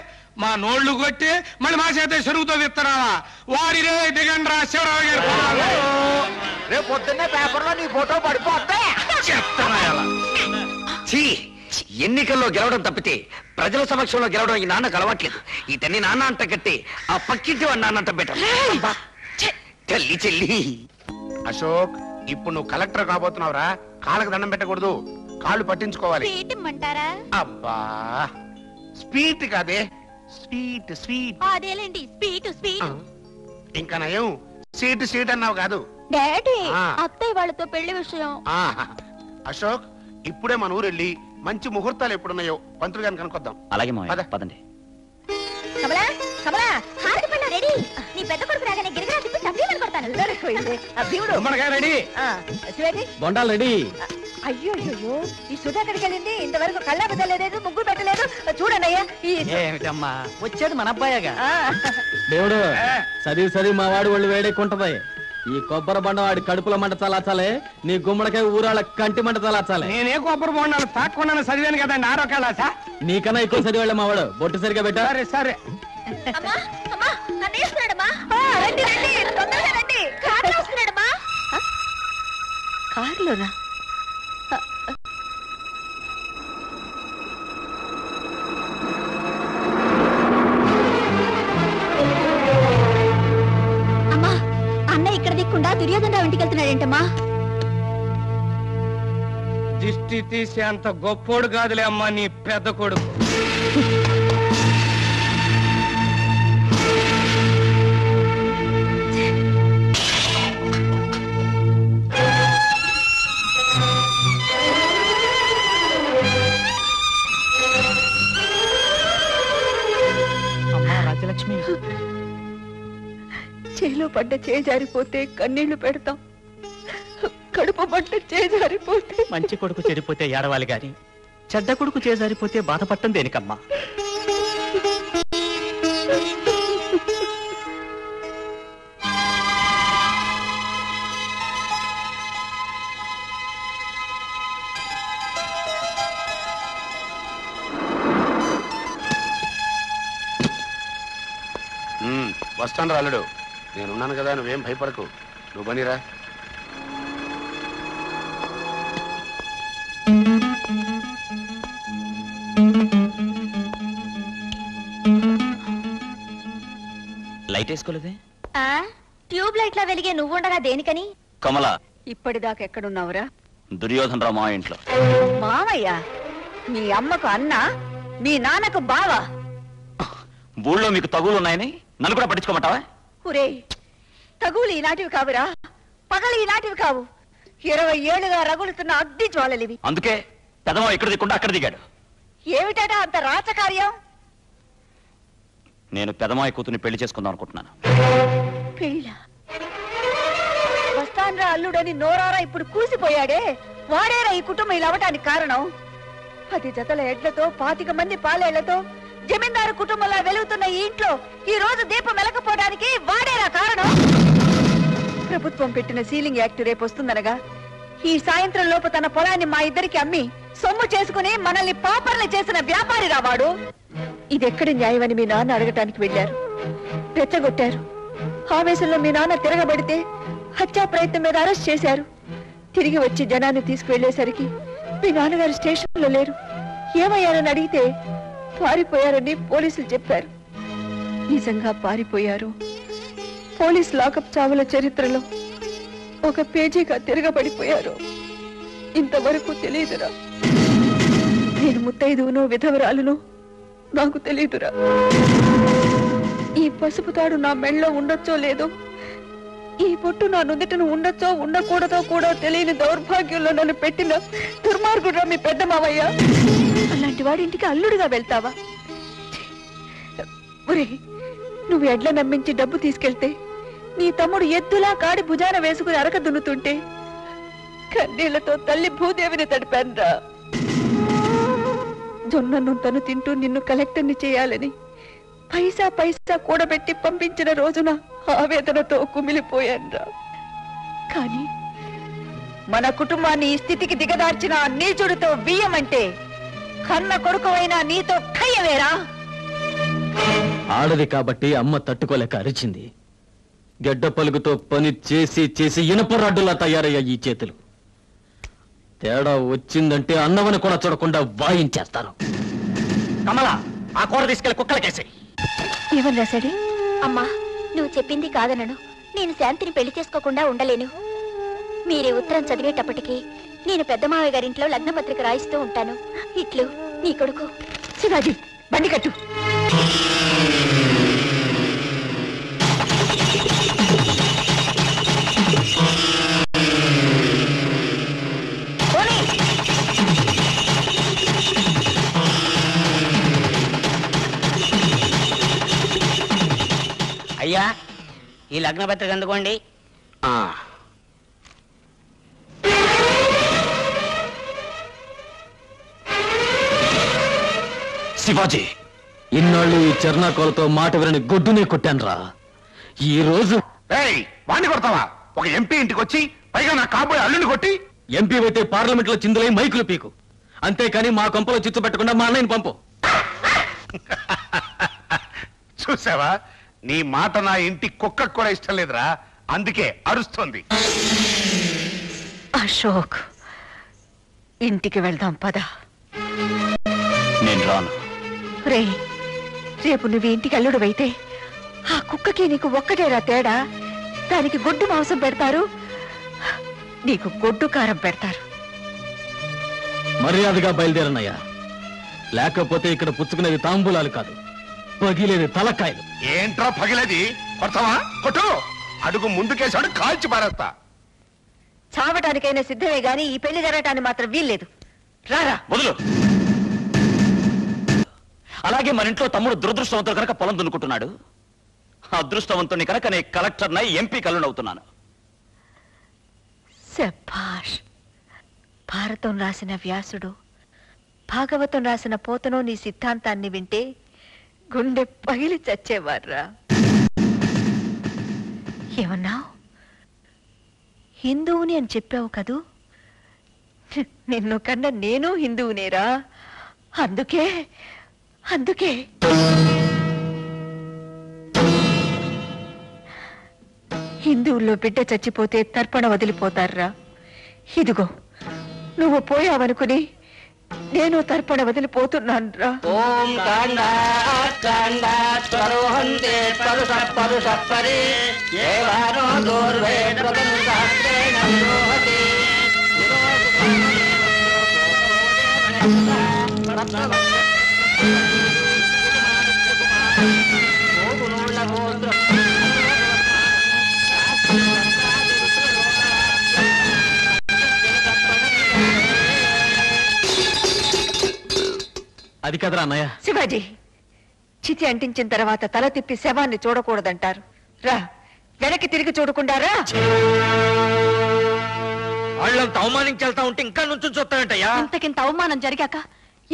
మా నోళ్లు కొట్టి మళ్ళీ మా చేత చెరువుతో విత్తనావా? వారినే దిగండ్రా శివరావు గారు. రేపు పొద్దున్నే పేపర్లో నీ ఫోటో పడిపోతే ఎన్నికల్లో గెలవడం తప్పితే ప్రజల సమక్షంలో గెలవడం ఈ నాన్నకు అలవాట్లేదు. ఇతన్ని నాన్న అంట కట్టి ఆ పక్కింటి వాడు నాన్న అంట పెట్ట. తల్లి చెల్లి. అశోక్, ఇప్పుడు నువ్వు కలెక్టర్ కాబోతున్నావురా. కాళ్ళకు దండం పెట్టకూడదు, కాళ్ళు పట్టించుకోవాలి. అబ్బా, స్వీట్ కాదే, స్వీట్ స్వీట్. అదేలేండి, స్వీట్ స్వీట్. ఇంకా నయం సీట్ సీట్ అన్నావు కాదు. డాడీ, అత్తయ్య వాళ్ళతో పెళ్లి విషయం. అశోక్, ఇప్పుడే మన ఊరు వెళ్ళి మంచి ముహూర్తాలు ఎప్పుడున్నాయో పంతులు గారిని కనుక్కొద్దాం. అలాగే మావయ్య, పదండి. కమలా, కమలా, హారతి పళ్ళ రెడీ. నీ పెద్ద కొడుకు రాగానే గిరిగిరా తిప్పి చంపేమని కొడతాను. రెడీ, బొండాలు రెడీ. అయ్యో అయ్యో, ఈ సుధ ఎక్కడికి వెళ్ళింది? ఇంతవరకు కళ్ళ పెట్టలేదు, ముగ్గురు పెట్టలేదు. చూడన్నయ్యా, ఏమిటమ్మా వచ్చేది మన అబ్బాయిగా. దేవుడు, చదివి మా వాడు వాళ్ళు వేడెక్కుంటది. ఈ కొబ్బరి బండ వాడి కడుపుల మంట చలాచాలే, నీ గుమ్మడికాయ ఊరాళ్ళ కంటి మంట చలాచాలే. నేనే కొబ్బరి బొండాలు తాకుండా చదివాను కదండి, ఆరోగ్యాలా? నీకన్నా ఎక్కువ చదివాళ్ళ మా వాడు. బొట్టు సరిగా పెట్టా. సరే సరే. కారులోనా? అమ్మా, అన్న ఇక్కడ దిక్కుండా దుర్యోధనరావు ఇంటికి వెళ్తున్నాడేంటమ్మా? దిష్టి తీసే అంత గొప్పోడు కాదులే అమ్మా నీ పెద్ద కొడుకు. రాజ్యలక్ష్మి, చేలో పడ్డ చేజారిపోతే కన్నీళ్లు పెడతాం, కడుపు పడ్డ చేజారిపోతే. మంచి కొడుకు చెడిపోతే ఏడవాలి గాని చెడ్డ కొడుకు చేజారిపోతే బాధపడటం దేనికమ్మా? వస్తాను అల్లుడు. నేనున్నాను కదా, నువ్వేం భయపడకు. నువ్వు బనిరా. లైట్ వేసుకోలేదే? ట్యూబ్ లైట్ లా వెలిగే నువ్వుండగా దేనికని? కమల, ఇప్పటిదాకా ఎక్కడున్నావురా? దుర్యోధన్ రావు మా ఇంట్లో. మావయ్య, మీ అమ్మకు అన్న, మీ నాన్నకు బావ. ఊళ్ళో మీకు తగులు ఉన్నాయని నన్ను కూడా పట్టించుకోమంటావా? ఒరే, తగులు ఈనాటివి కావురా, పగలు ఈనాటివి కావు. 20 ఏళ్లుగా రగులుతున్న అగ్ని జ్వాలలివి. అందుకే పెదమా ఎక్కడ దిక్కుండా అక్కడ దిగాడు. ఏమిటా అంత రాచకార్యం? నేను పెదమాయి కూతుర్ని పెళ్లి చేసుకుందాం అనుకుంటున్నాను. పెళ్ళ వస్తాన్రా అల్లుడని నోరారా ఇప్పుడు కూసిపోయాడే, వాడేరా ఈ కుటుంబం ఇలా అవటానికి కారణం. 10 జతల ఎడ్లతో 25 మంది పాలేళ్లతో జమీందారు కుటుంబంలో వెలుగుతున్న ఈ ఇంట్లో ఈ రోజు దీపం వెలకపోవడానికి వాడేరా కారణం. ప్రభుత్వం పెట్టిన సీలింగ్ యాక్ట్ రేపు వస్తుందనగా ఈ సాయంత్రం లోపు తన పొలాన్ని మా ఇద్దరికి అమ్మి సొమ్ము చేసుకుని మనల్ని పాపర్లు చేసిన వ్యాపారి రావాడు. ఇదెక్కడి న్యాయమని మీ నాన్న అడగటానికి వెళ్లారు. రెచ్చగొట్టారు. ఆవేశంలో మీ నాన్న తిరగబడితే హత్యా ప్రయత్నం మీద అరెస్ట్ చేశారు. తిరిగి వచ్చి జనాన్ని తీసుకువెళ్లేసరికి మీ నాన్నగారు స్టేషన్లో లేరు. ఏమయ్యారని అడిగితే పారిపోయారని పోలీసులు చెప్పారు. నిజంగా పారిపోయారు. పోలీస్ లాకప్ చావుల చరిత్రలో ఒక పేజీగా తిరగబడిపోయారు. ఇంతవరకు తెలియదురా. నేను ముత్తైదువునో విధవరాలునో నాకు తెలియదురా. ఈ పసుపు తాడు నా మెళ్ళలో ఉండొచ్చో లేదో, ఈ పొట్టు నా నుదుటను ఉండొచ్చో ఉండకూడదో కూడా తెలియని దౌర్భాగ్యంలో నన్ను పెట్టిన దుర్మార్గుడురా మీ పెద్ద మావయ్య. అలాంటి వాడింటికి అల్లుడుగా వెళ్తావా? ఒరే, నువ్వు ఎడ్ల నమ్మించి డబ్బు తీసుకెళ్తే నీ తమ్ముడు ఎద్దులా కాడి భుజాన వేసుకుని అరక దున్నుతుంటే కన్నీళ్లతో తల్లి భూదేవిని తడిపాన్రా. జొన్నను తను తింటూ నిన్ను కలెక్టర్ని చేయాలని పైసా పైసా కూడబెట్టి పంపించిన రోజున ఆవేదనతో కుమిలిపోయాన్రా. కానీ మన కుటుంబాన్ని ఈ స్థితికి దిగదార్చిన నీచుడితో బియ్యమంటే కన్న కొడుకువైనా నీతో ఖయ్యవేరా. ఆడది కాబట్టి అమ్మ తట్టుకోలేక అరిచింది. గడ్డ పలుగుతో పని చేసి చేసి ఇనప రాడ్డులా తయారయ్యా ఈ చేతులు. తేడా వచ్చిందంటే అన్నవని కూడా చూడకుండా వాయించేస్తారు. కమల, ఆ కూర తీసుకెళ్లి కుక్కలకేసి. ఏమని రాశాడు? అమ్మా, నువ్వు చెప్పింది కాదనను. నేను శాంతిని పెళ్లి చేసుకోకుండా ఉండలేను. మీరే ఉత్తరం చదివేటప్పటికి నేను పెద్ద మావయ్య గారింట్లో లగ్నపత్రిక రాయిస్తూ ఉంటాను. ఇట్లు నీ కొడుకు. శివాజీ, బండి కట్టు. అయ్యా, ఈ లగ్న పత్రిక అందుకోండి. శివాజీ, ఇన్నాళ్ళు ఈ చర్నాకోలతో మాట వినని గొడ్డునే కొట్టానురా. ఈ రోజు వాణ్ణి కొడతావా? ఒక ఎంపీ ఇంటికి వచ్చి పైగా నా కాబోయే అల్లుని కొట్టి. ఎంపీ అయితే పార్లమెంట్ లో చిందులై మైకులు పీకు. అంతేకాని మా కొంపలో చిచ్చు పెట్టకుండా మా అన్నయ్యని పంపు. చూసావా, నీ మాట నా ఇంటి కుక్కకు కూడా ఇష్టం లేదురా. అందుకే అరుస్తోంది. అశోక్, ఇంటికి వెళ్దాం పద. నేను రాను. రే, రేపు నువ్వు ఇంటికి అల్లుడువైతే ఆ కుక్కకి నీకు ఒక్కటేరా తేడా. దానికి గొడ్డు మాంసం పెడతారు, నీకు గొడ్డు కారం పెడతారు. మర్యాదగా బయలుదేరనయ్యా, లేకపోతే ఇక్కడ పుచ్చుకునేది తాంబూలాలు కాదు, పగిలేది తలకాయలు. ఏంట్రా పగిలేది? కొడతావా? కొట్టు. అడుగు ముందుకేసాడు, కాల్చి పారేస్తా. చావటానికైనా సిద్ధమే గాని ఈ పెళ్లి జరగటానికి మాత్రం వీల్లేదు. రారా. వదులు. అలాగే మన ఇంట్లో తమ్ముడు దురదృష్టవంతుడు కనుక పొలం దున్నుకుంటున్నాడు. అదృష్టవంతుని కనుక నేను కలెక్టర్నై ఎంపీ కల్లునవుతున్నాను. శభాష్. భారతం రాసిన వ్యాసుడు, భాగవతం రాసిన పోతనో నీ సిద్ధాంతాన్ని వింటే గుండె పగిలి చచ్చేవారా. ఏమన్నావు? హిందువుని అని చెప్పావు కదూ? నిన్ను కన్నా నేను హిందువునేరా. అందుకే హిందువుల్లో బిడ్డ చచ్చిపోతే తర్పణ వదిలిపోతారా? ఇదిగో నువ్వు పోయావనుకుని నేను తర్పణ వదిలిపోతున్నాను రా. ఓం స్వరోహంతే పరుష పరుష పరి ఏవానో దూర్వే ప్రథమ శాస్త్రేణ విరోహతి అది కదరా అన్నయ్య. శివాజీ, చితి అంటించిన తర్వాత తల తిప్పి శవాన్ని చూడకూడదంటారు. రా, వెనక్కి తిరిగి చూడకుండా రా. వాళ్ళంత అవమానించేళ్తా ఉంటే ఇంకా నుంచి చూస్తానంటయ్యా. ఇంతకింత అవమానం జరిగాక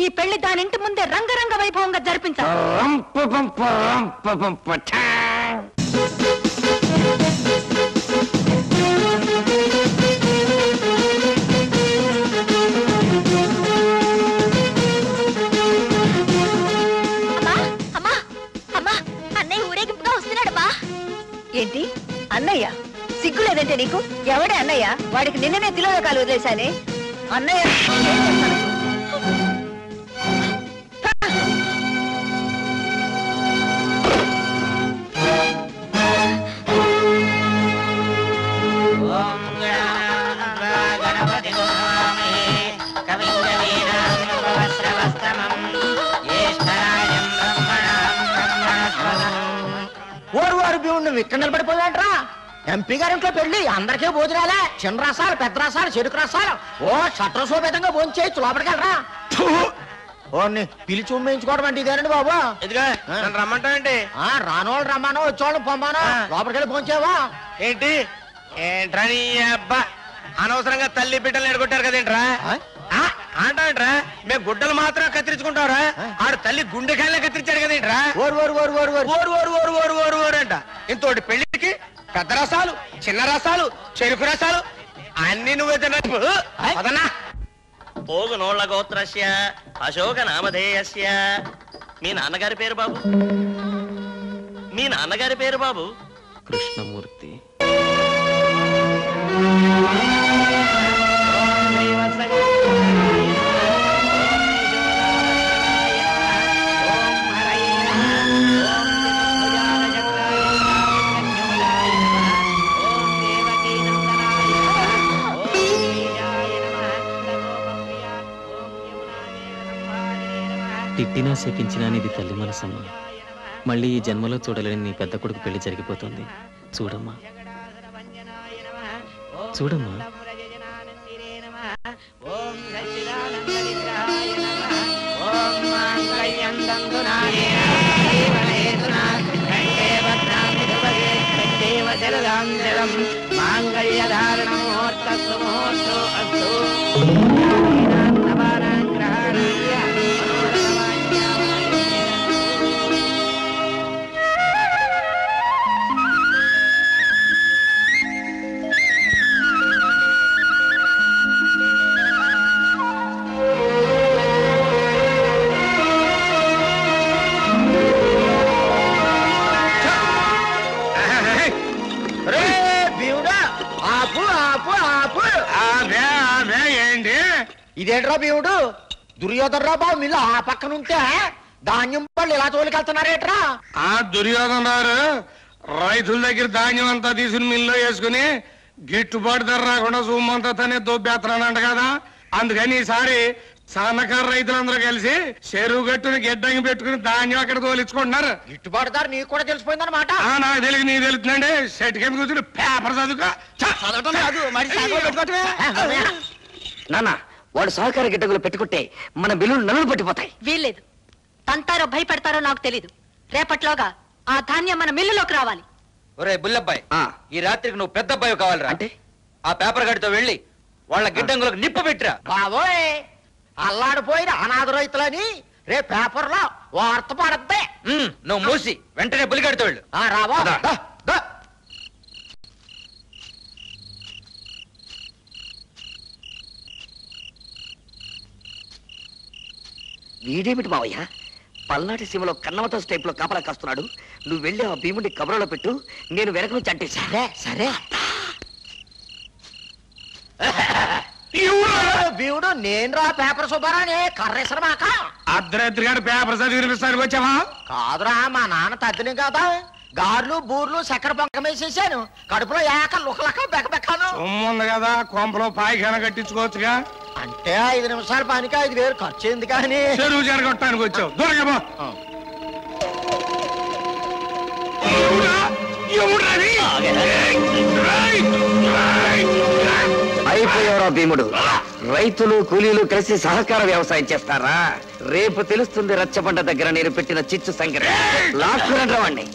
ఈ పెళ్లి దాని ఇంటి ముందే రంగరంగ వైభవంగా జరిపించాలి. ఏంటి అన్నయ్య? సిగ్గు లేదంటే నీకు? ఎవడే అన్నయ్య? వాడికి నిన్ననే తిలోదకాలు వదిలేశానే. అన్నయ్య నువ్వు ఇక్కడ నిలబడిపోయాడ్రా? ఎంపీ గారింట్లో పెళ్లి, అందరికీ భోజనాలే. చిన్న రసాలు, పెద్ద రసాలు, చెరుకు రసాలు. ఓ చట్రసోపేతంగా భోంచేయచ్చు. లోపలికెళ్ళరా. ఓన్ని పిలిచి ఉమ్మేయించుకోవడం అంటే ఇదేనండి బాబు. ఇదిగా రమ్మంటావేంటి? రానోళ్ళు రమ్మానో, వచ్చేవాళ్ళని పొమ్మానో. లోపలికెళ్ళి భోంచేవా ఏంటి? ఏంట్రా నీ అబ్బా, అనవసరంగా తల్లి బిడ్డలు ఎడగొట్టారు కదేంట్రా? అంటావేంట్రా? మేము గుడ్డలు మాత్రం కత్తిరించుకుంటావురా? ఆడు తల్లి గుండెకాయలే కత్తిరించాడు కదేంట్రా? ఓరు అంట. ఇంతోటి పెళ్లికి పెద్ద రసాలు, చిన్న రసాలు, చెరుకు రసాలు అన్ని నువ్వే తిన్నా. పోగునోళ్ల గోత్రస్య అశోక నామధేయస్య. మీ నాన్నగారి పేరు బాబు? మీ నాన్నగారి పేరు బాబు? కృష్ణమూర్తి. తిట్టినా శపించినా ఇది తల్లి మనసమ్మ. మళ్ళీ ఈ జన్మలో చూడలేని నీ పెద్ద కొడుకు పెళ్లి జరిగిపోతుంది. చూడమ్మా, చూడమ్మా. ఇదేంట్రా భీముడు? దుర్యోధనరా బాబు మిల్లు ఆ పక్కనుంటే ధాన్యం పళ్ళు ఇలా తోలికెళ్తున్నారేట్రా? ఆ దుర్యోధన గారు రైతుల దగ్గర ధాన్యం అంతా తీసుకుని మిల్లో వేసుకుని గిట్టుబాటు ధర రాకుండా సొమ్మంతా తనే దొబ్బేస్తున్నానంట కదా. అందుకని ఈసారి సన్నకారు రైతులందరూ కలిసి చెరువు గట్టుని గిడ్డంగి పెట్టుకుని ధాన్యం అక్కడ తోలించుకుంటున్నారు. గిట్టుబాటు ధర నీకు కూడా తెలిసిపోయిందన్నమాట. నాకు తెలియదు, నీకు తెలుస్తుందండి. సెట్ కింద కూర్చుని పేపర్ చదువుకో. నాన్న, వాడు సహకార గిడ్డగులు పెట్టుకుంటే మన బిల్లులు నలుగురు పట్టిపోతాయి. వీల్లేదు. తంతారో భయపెడతారో నాకు తెలీదు. రేపట్లోగా ఆ ధాన్యం మన మిల్లులోకి రావాలి. ఒరే బుల్లబ్బాయి, ఈ రాత్రికి నువ్వు పెద్ద అబ్బాయి కావాలరా? అంటే ఆ పేపర్ గడితో వెళ్ళి వాళ్ళ గిడ్డంగులకు నిప్పు పెట్టిరా. బాబోయ్, అల్లాడిపోయిన అనాథ రైతులని రేపు పేపర్ లో వార్త పడద్దే. నువ్వు మూసి వెంటనే బులిగడితో వెళ్ళు. రావా? వీడేమిటి మావయ్య పల్నాటి సీమలో కన్నమతో టైప్ లో కాపలా కాస్తున్నాడు. నువ్వు వెళ్ళి ఆ భీముడి కబురలో పెట్టు, నేను వెనక నుంచి అంటే సరే సరే. భీముడు నేను రా పేపర్ సుబ్బారాని కర్రేసరమాక అర్ధరాత్రి గారు పేపర్ చదివి వినిపిస్తానికి వచ్చావా? కాదురా మా నాన్న తద్దిని కదా, గార్లు బూర్లు చక్కెర పొంక వేసేసాను, కడుపులో ఏక లుకలక బెక్కబెక్కాను. ఉంది కదా, కొంపలో పాయిఖాన కట్టించుకోవచ్చుగా. అంటే 5 నిమిషాల పనికి 5,000 ఖర్చు అయింది కానీ చెరువు జరగొట్టడానికి వచ్చావు. దొరకబా అయిపోయారా భీముడు? రైతులు కూలీలు కలిసి సహకార వ్యవసాయం చేస్తారా? రేపు తెలుస్తుంది రచ్చబండ దగ్గర నేను పెట్టిన చిచ్చు సంఖ్య. లాక్కురండి వాణ్ణి.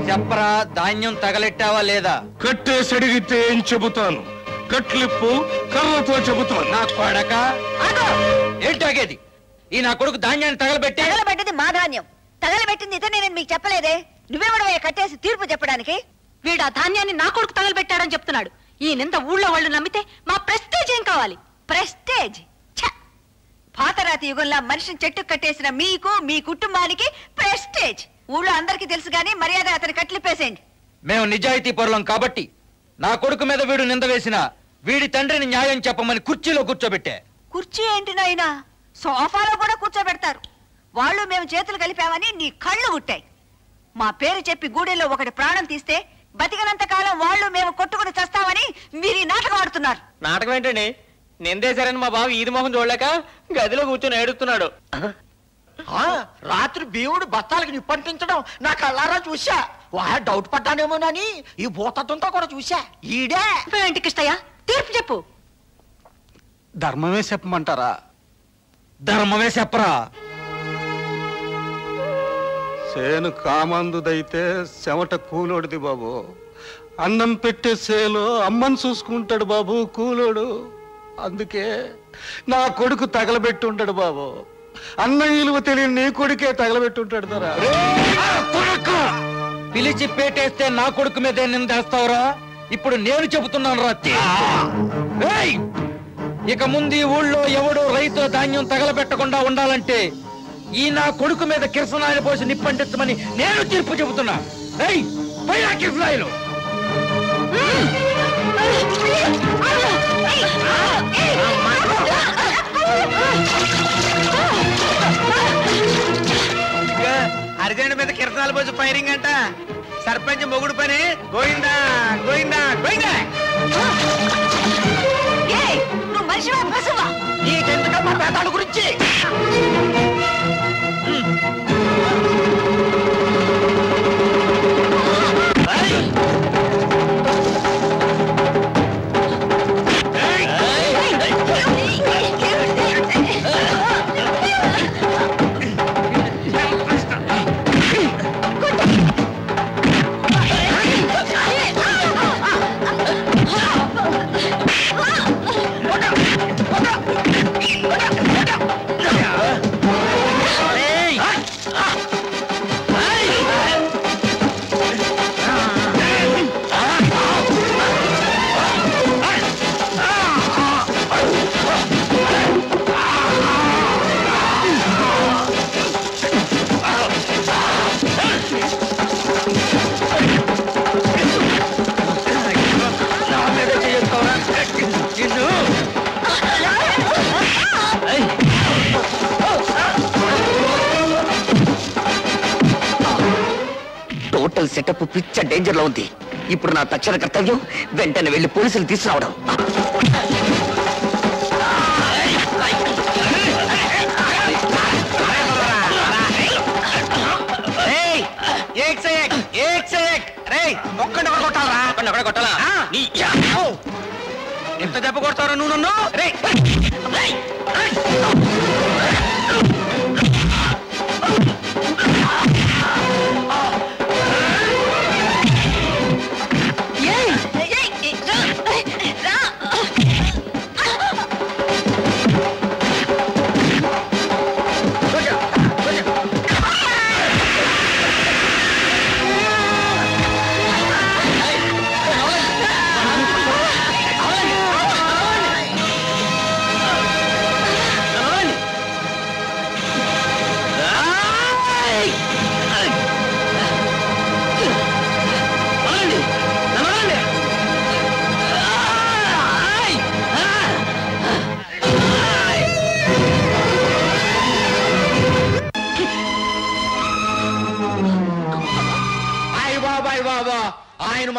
చెప్పరా, ధాన్యం తగలెట్టావా లేదా? కట్టేసి అడిగితే ఏం చెబుతాను? కట్లిప్పు కర్రతో చెబుతాను. నా కొడక ఏంటాగేది? ఈ నా కొడుకు ధాన్యాన్ని తగలబెట్టి తగలబెట్టింది మా ధాన్యం, తగలబెట్టింది ఇతనే. నేను మీకు చెప్పలేదే? నువ్వెవడవే కట్టేసి తీర్పు చెప్పడానికి? వీడు ఆ ధాన్యాన్ని నా కొడుకు తగలబెట్టాడని చెప్తున్నాడు. ఈ నింద ఊళ్ళో వాళ్ళు నమ్మితే మా ప్రెస్టేజ్ ఏం కావాలి? ప్రెస్టేజ్? పాతరాతి యుగంలో మనిషిని చెట్టు కట్టేసిన మీకు, మీ కుటుంబానికి ప్రెస్టేజ్. ఊళ్ళో అందరికీ తెలుసు గానీ మర్యాద అతని కట్లిపేసేయండి. మేము నిజాయితీ పరులం కాబట్టి నా కొడుకు మీద వీడు నింద వేసిన వీడి తండ్రిని న్యాయం చెప్పమని కుర్చీలో కూర్చోబెట్టే. కుర్చీ ఏంటి నాయనా, సోఫాలో కూడా కూర్చోబెడతారు. వాళ్ళు మేము చేతులు కలిపామని నీ కళ్ళు ఉట్టాయి. మా పేరు చెప్పి గూడెల్లో ఒకటి ప్రాణం తీస్తే బతికినంత కాలం వాళ్ళు మేము కొట్టుకుని చేస్తామని మీరు ఈ నాటకం ఆడుతున్నారు. నాటకం ఏంటండి? నిందేశారని మా బాబు ఈది మొహం చూడలేక గదిలో కూర్చొని ఏడుస్తున్నాడు. రాత్రి భీముడు బత్తాలకి నిప్పంటించడం నా కళ్ళారా చూసా. డౌట్ పడ్డానేమోనని ఈ భూతత్వంతో కూడా చూసా. ఈడే ఏంటి కిష్టయ్య, తీర్పు చెప్పు. ధర్మమే చెప్పమంటారా? ధర్మమే చెప్పరా. సేను కామందుదైతే చెమట కూలోడిది బాబు. అన్నం పెట్టే సేలో అమ్మని చూసుకుంటాడు బాబు కూలోడు. అందుకే నా కొడుకు తగలబెట్టుంటాడు బాబు. అన్నం విలువ తెలియని నీ కొడుకే తగలబెట్టుంటాడు ధర. పిలిచి పేటేస్తే నా కొడుకు మీదే నిందేస్తావురా? ఇప్పుడు నేను చెబుతున్నాను రాత్రి. ఇక ముందు ఈ ఊళ్ళో ఎవడో రైతు ధాన్యం తగలబెట్టకుండా ఉండాలంటే ఈ నా కొడుకు మీద కిరసనాయలు పోసి నిప్పంటించమని నేను తీర్పు చెబుతున్నా. కిరసనాయలు అర్జెంట్ మీద కిరసనాలు పోసి ఫైరింగ్ అంట. సర్పంచ్ మొగుడు పని గోయిందా గోయిందా గోయిందా. నువ్వు మనిషివా పశువా? నీకెందుకమ్మా పేదాల గురించి? టోటల్ సెటప్ పిచ్చ డేంజర్ లో ఉంది. ఇప్పుడు నా తక్షణ కర్తవ్యం వెంటనే వెళ్లి పోలీసులు తీసుకురావడం. ఎంత దెబ్బ కొడతారో నువ్వు నన్ను?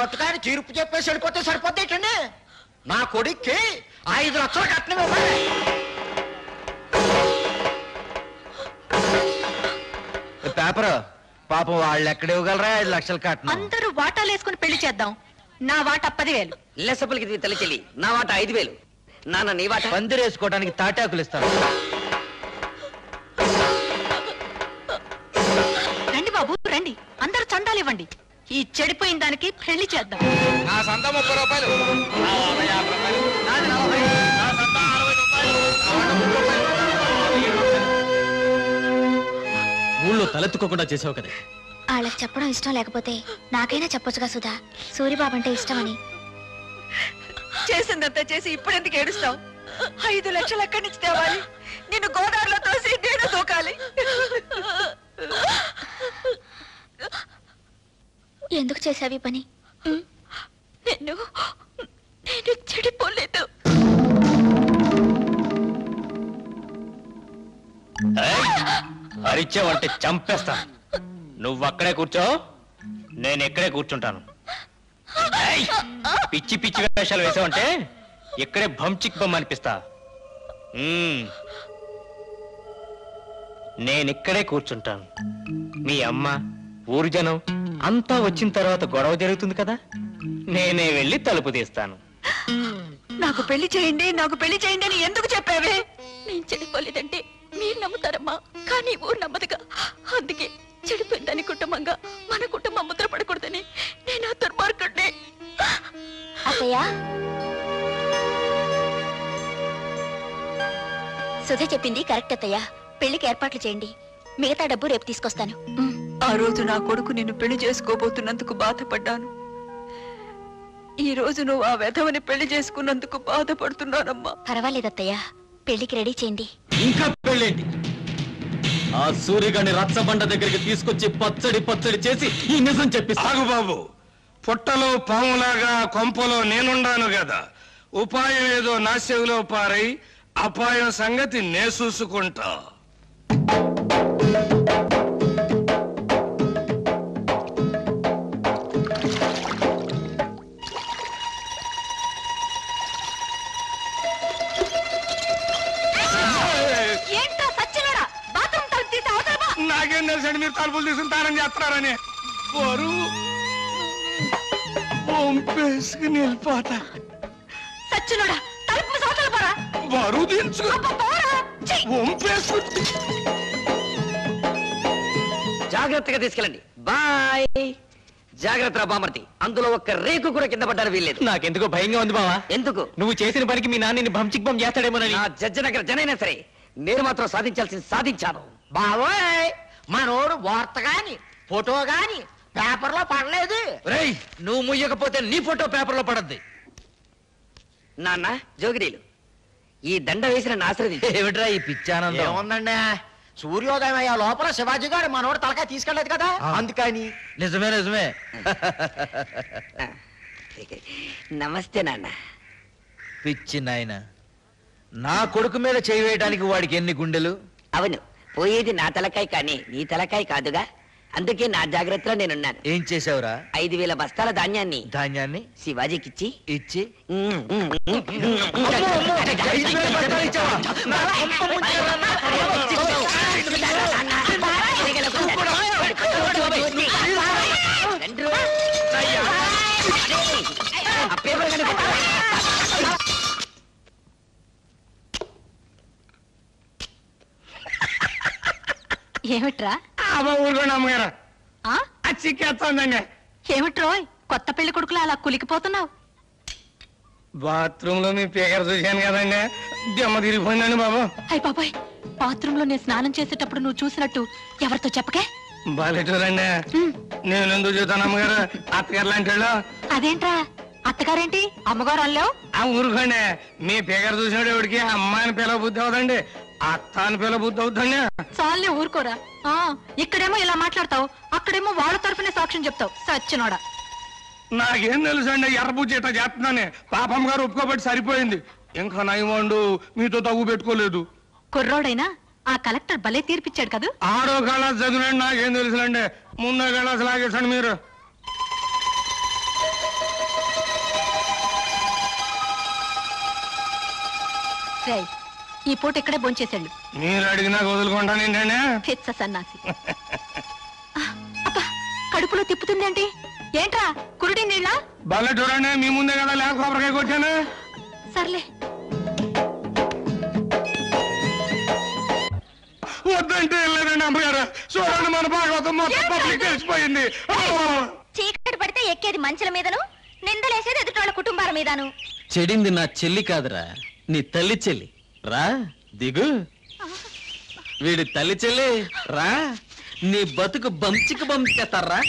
మట్టుకాని తీర్పు చెప్పేసి వెళ్ళిపోతే సరిపోతేటండి నా కొడుక్కి 5 లక్షలు కట్నం ఇవ్వాలి. పేపర్ పాపం వాళ్ళు ఎక్కడ ఇవ్వగలరా 5 లక్షలు కట్నం? అందరూ వాటాలు వేసుకుని పెళ్లి చేద్దాం. నా వాటా 10,000. లెసపలికి తల్లి చెల్లి, నా వాట 5,000. నాన్న నీ వాట? పందిరేసుకోవడానికి తాటాకులు ఇస్తాను. రండి బాబు రండి, అందరూ చందాలు ఇవ్వండి. ఈ చెడిపోయిన దానికి పెళ్లి చేద్దాం. నా సంత 30 రూపాయలు, నా వాట 50 రూపాయలు, నాది 40, నా సంత 60 రూపాయలు, నా వాట 30 రూపాయలు, 7 రూపాయలు. ఊళ్ళో తలెత్తుకోకుండా చేసావు కదా. వాళ్ళకి చెప్పడం ఇష్టం లేకపోతే నాకైనా చెప్పొచ్చుగా సుధా, సూరిబాబు అంటే ఇష్టమని. చేసిందంతా చేసి ఇప్పుడెందుకు ఏడుస్తావు? 5 లక్షలు ఎక్కడి నుంచి తేవాలి? నిన్ను గోదావరిలో తోసి నేను దూకాలి. ఎందుకు చేసావి పని? నేను చెడిపోలేదు. అరిచావంటే చంపేస్తా. నువ్వు అక్కడే కూర్చో, నేను ఇక్కడే కూర్చుంటాను. పిచ్చి పిచ్చి వేషాలు వేసావంటే ఇక్కడే భంచిక్ బొమ్మ అనిపిస్తా. నేనిక్కడే కూర్చుంటాను. మీ అమ్మ, ఊరు జనం అంతా వచ్చిన తర్వాత గొడవ జరుగుతుంది కదా, నేనే వెళ్ళి తలుపు తీస్తాను. నాకు పెళ్లి చేయండి, నాకు పెళ్లి చేయండి అని ఎందుకు చెప్పావే? నేను చెడిపోలేదంటే మీరు నమ్ముతారమ్మా, కానీ ఊరు నమ్మదుగా. అందుకే చెడిపోయిందని కుటుంబంగా మన కుటుంబం ముద్ర పడకూడదని నేను ఆ దుర్మార్గుడిని. అత్తయ్య, సుధ చెప్పింది కరెక్ట్ అత్తయ్య. పెళ్లికి ఏర్పాట్లు చేయండి, మిగతా డబ్బు రేపు తీసుకొస్తాను. ఆ రోజు నా కొడుకు నిన్ను పెళ్లి చేసుకోబోతున్నందుకు బాధపడ్డాను. ఈ రోజు నువ్వు ఆ వెధవని పెళ్లి చేసుకున్నందుకు బాధపడుతున్నానమ్మా. పర్వాలేదత్తయ్య, పెళ్లికి రెడీ చేయండి. ఇంకా పెళ్ళేంటి? ఆ సూర్యగాని రచ్చబండ దగ్గరికి తీసుకొచ్చి పచ్చడి పచ్చడి చేసి ఈ నిజం చెప్పి. ఆగు బాబు, పుట్టలో పాములాగా కొంపలో నేనుండాను కదా. ఉపాయం ఏదో నా చెవిలో పారై అపాయం సంగతి నే చూసుకుంటా. నాకేం తెలుసండి మీరు తలుపులు తీసుకుని తానం చేస్తున్నారని. బరువు వంపేసుకుని వెళ్ళిపోతా. సచ్చినోడా, తలుపు సోతలు పోరా. బరువు దించుకు వంపేసుకు. జాగ్రత్తగా తీసుకెళ్ళండి. బాయ్. జాగ్రత్త బామర్తి, అందులో ఒక్క రేకు కూడా కింద పడ్డారు వీల్లేదు. నాకెందుకో భయంగా ఉంది బావా. ఎందుకు? నువ్వు చేసిన పనికి మీ నాన్నని భంచిక్ బొమ్మ చేస్తాడేమోనని. నా జడ్జనగర జనైనా సరే నేను మాత్రం సాధించాల్సింది సాధించాను. బావోయ్, మనోడు వార్త గాని ఫోటో గాని పేపర్లో పడలేదు. రేయ్, నువ్వు ముయ్యకపోతే నీ ఫోటో పేపర్లో పడద్ది. నాన్న జోగిరీలు, ఈ దండ వేసిన నాశ్రది ఏమిట్రా ఈ పిచ్చానందం? ఏముందండి, సూర్యోదయం అయ్యే లోపల శివాజీ గారు మనోడు తలకాయ తీసుకెళ్లేదు కదా, అందుకని. నిజమే నిజమే. నమస్తే నాన్న. పిచ్చి నాయన, నా కొడుకు మీద చేయి వేయడానికి వాడికి ఎన్ని గుండెలు? అవును, పోయేది నా తలకాయ కానీ నీ తలకాయ కాదుగా. అందుకే నా జాగ్రత్తలో నేనున్నాను. ఏం చేసావురా? 5,000 బస్తాల ధాన్యాన్ని శివాజీకిచ్చి ఇచ్చి ఏమిట్రా? ఊరుకోండి అమ్మగారు, ఆ? చిక్కేస్తోందండి. ఏమిట్రోయ్, కొత్త పెళ్లి కొడుకులా అలా కులికిపోతున్నావు? బాత్రూమ్ లో మీ పేకర చూశాను కదండి, దెమ్మ తిరిగిపోయిందండి బాబు. అయ్య బాబాయ్, బాత్రూమ్ లో నేను స్నానం చేసేటప్పుడు నువ్వు చూసినట్టు ఎవరితో చెప్పకే. బాలేటూరండి, నేను ఎందుకు చూస్తాను అమ్మగారు, అత్తగారు లాంటి వాళ్ళు. అదేంట్రా, అత్తగారేంటి అమ్మగారు అల్లావు? ఆ ఊరుకోండి, మీ పేకర చూసినాడు ఎవడికి అమ్మాయిని పిల్ల బుద్ధి అవుదండి, అత్త అని పిల్ల బుద్ధి అవుతుందండి. చాలే ఊరుకోరా. ఇక్కడేమో ఇలా మాట్లాడతావు, అక్కడేమో వాళ్ళ తరఫునే సాక్ష్యం చెప్తావు. సచ్చినోడా, నాకేం తెలుసు అండి, ఎర్రబుజ్జి ఇట్లా చేస్తున్నానే. పాపం గారు ఒప్పుకోబట్టి సరిపోయింది, ఇంకా నయమండు మీతో తగ్గు పెట్టుకోలేదు. కుర్రోడైనా ఆ కలెక్టర్ భలే తీర్పిచ్చాడు కదా. ఆడో కళాస్ చదివినండి, నాకేం తెలుసులండి, ముందో కళాస్ లాగేసండి మీరు. రేయ్, ఈ పూట ఇక్కడే భోంచేసాళ్ళు. మీరు అడిగినా వదులుకుంటాను ఏంటంటే పిచ్చ సన్నాసి. అబ్బా, కడుపులో తిప్పుతుందేంటి? ఏంట్రా కురుడి నీళ్ళ? బాగా చూడండి, మీ ముందే కదా లేక కొబ్బరికాయ కొట్టాను. సర్లే. వద్దంటే వెళ్ళలేదండి అమ్మగారు. చూడండి, మన భాగవతం మొత్తం పబ్లిక్ తెలిసిపోయింది. చీకటి పడితే ఎక్కేది మంచుల మీదను, నిందలేసేది ఎదుటి కుటుంబాల మీదను. చెడింది నా చెల్లి కాదురా, నీ తల్లి చెల్లి. రా దిగు. వీడి తల్లి చెల్లి రా, నీ బతుకు బంచికి బంచేస్తారా.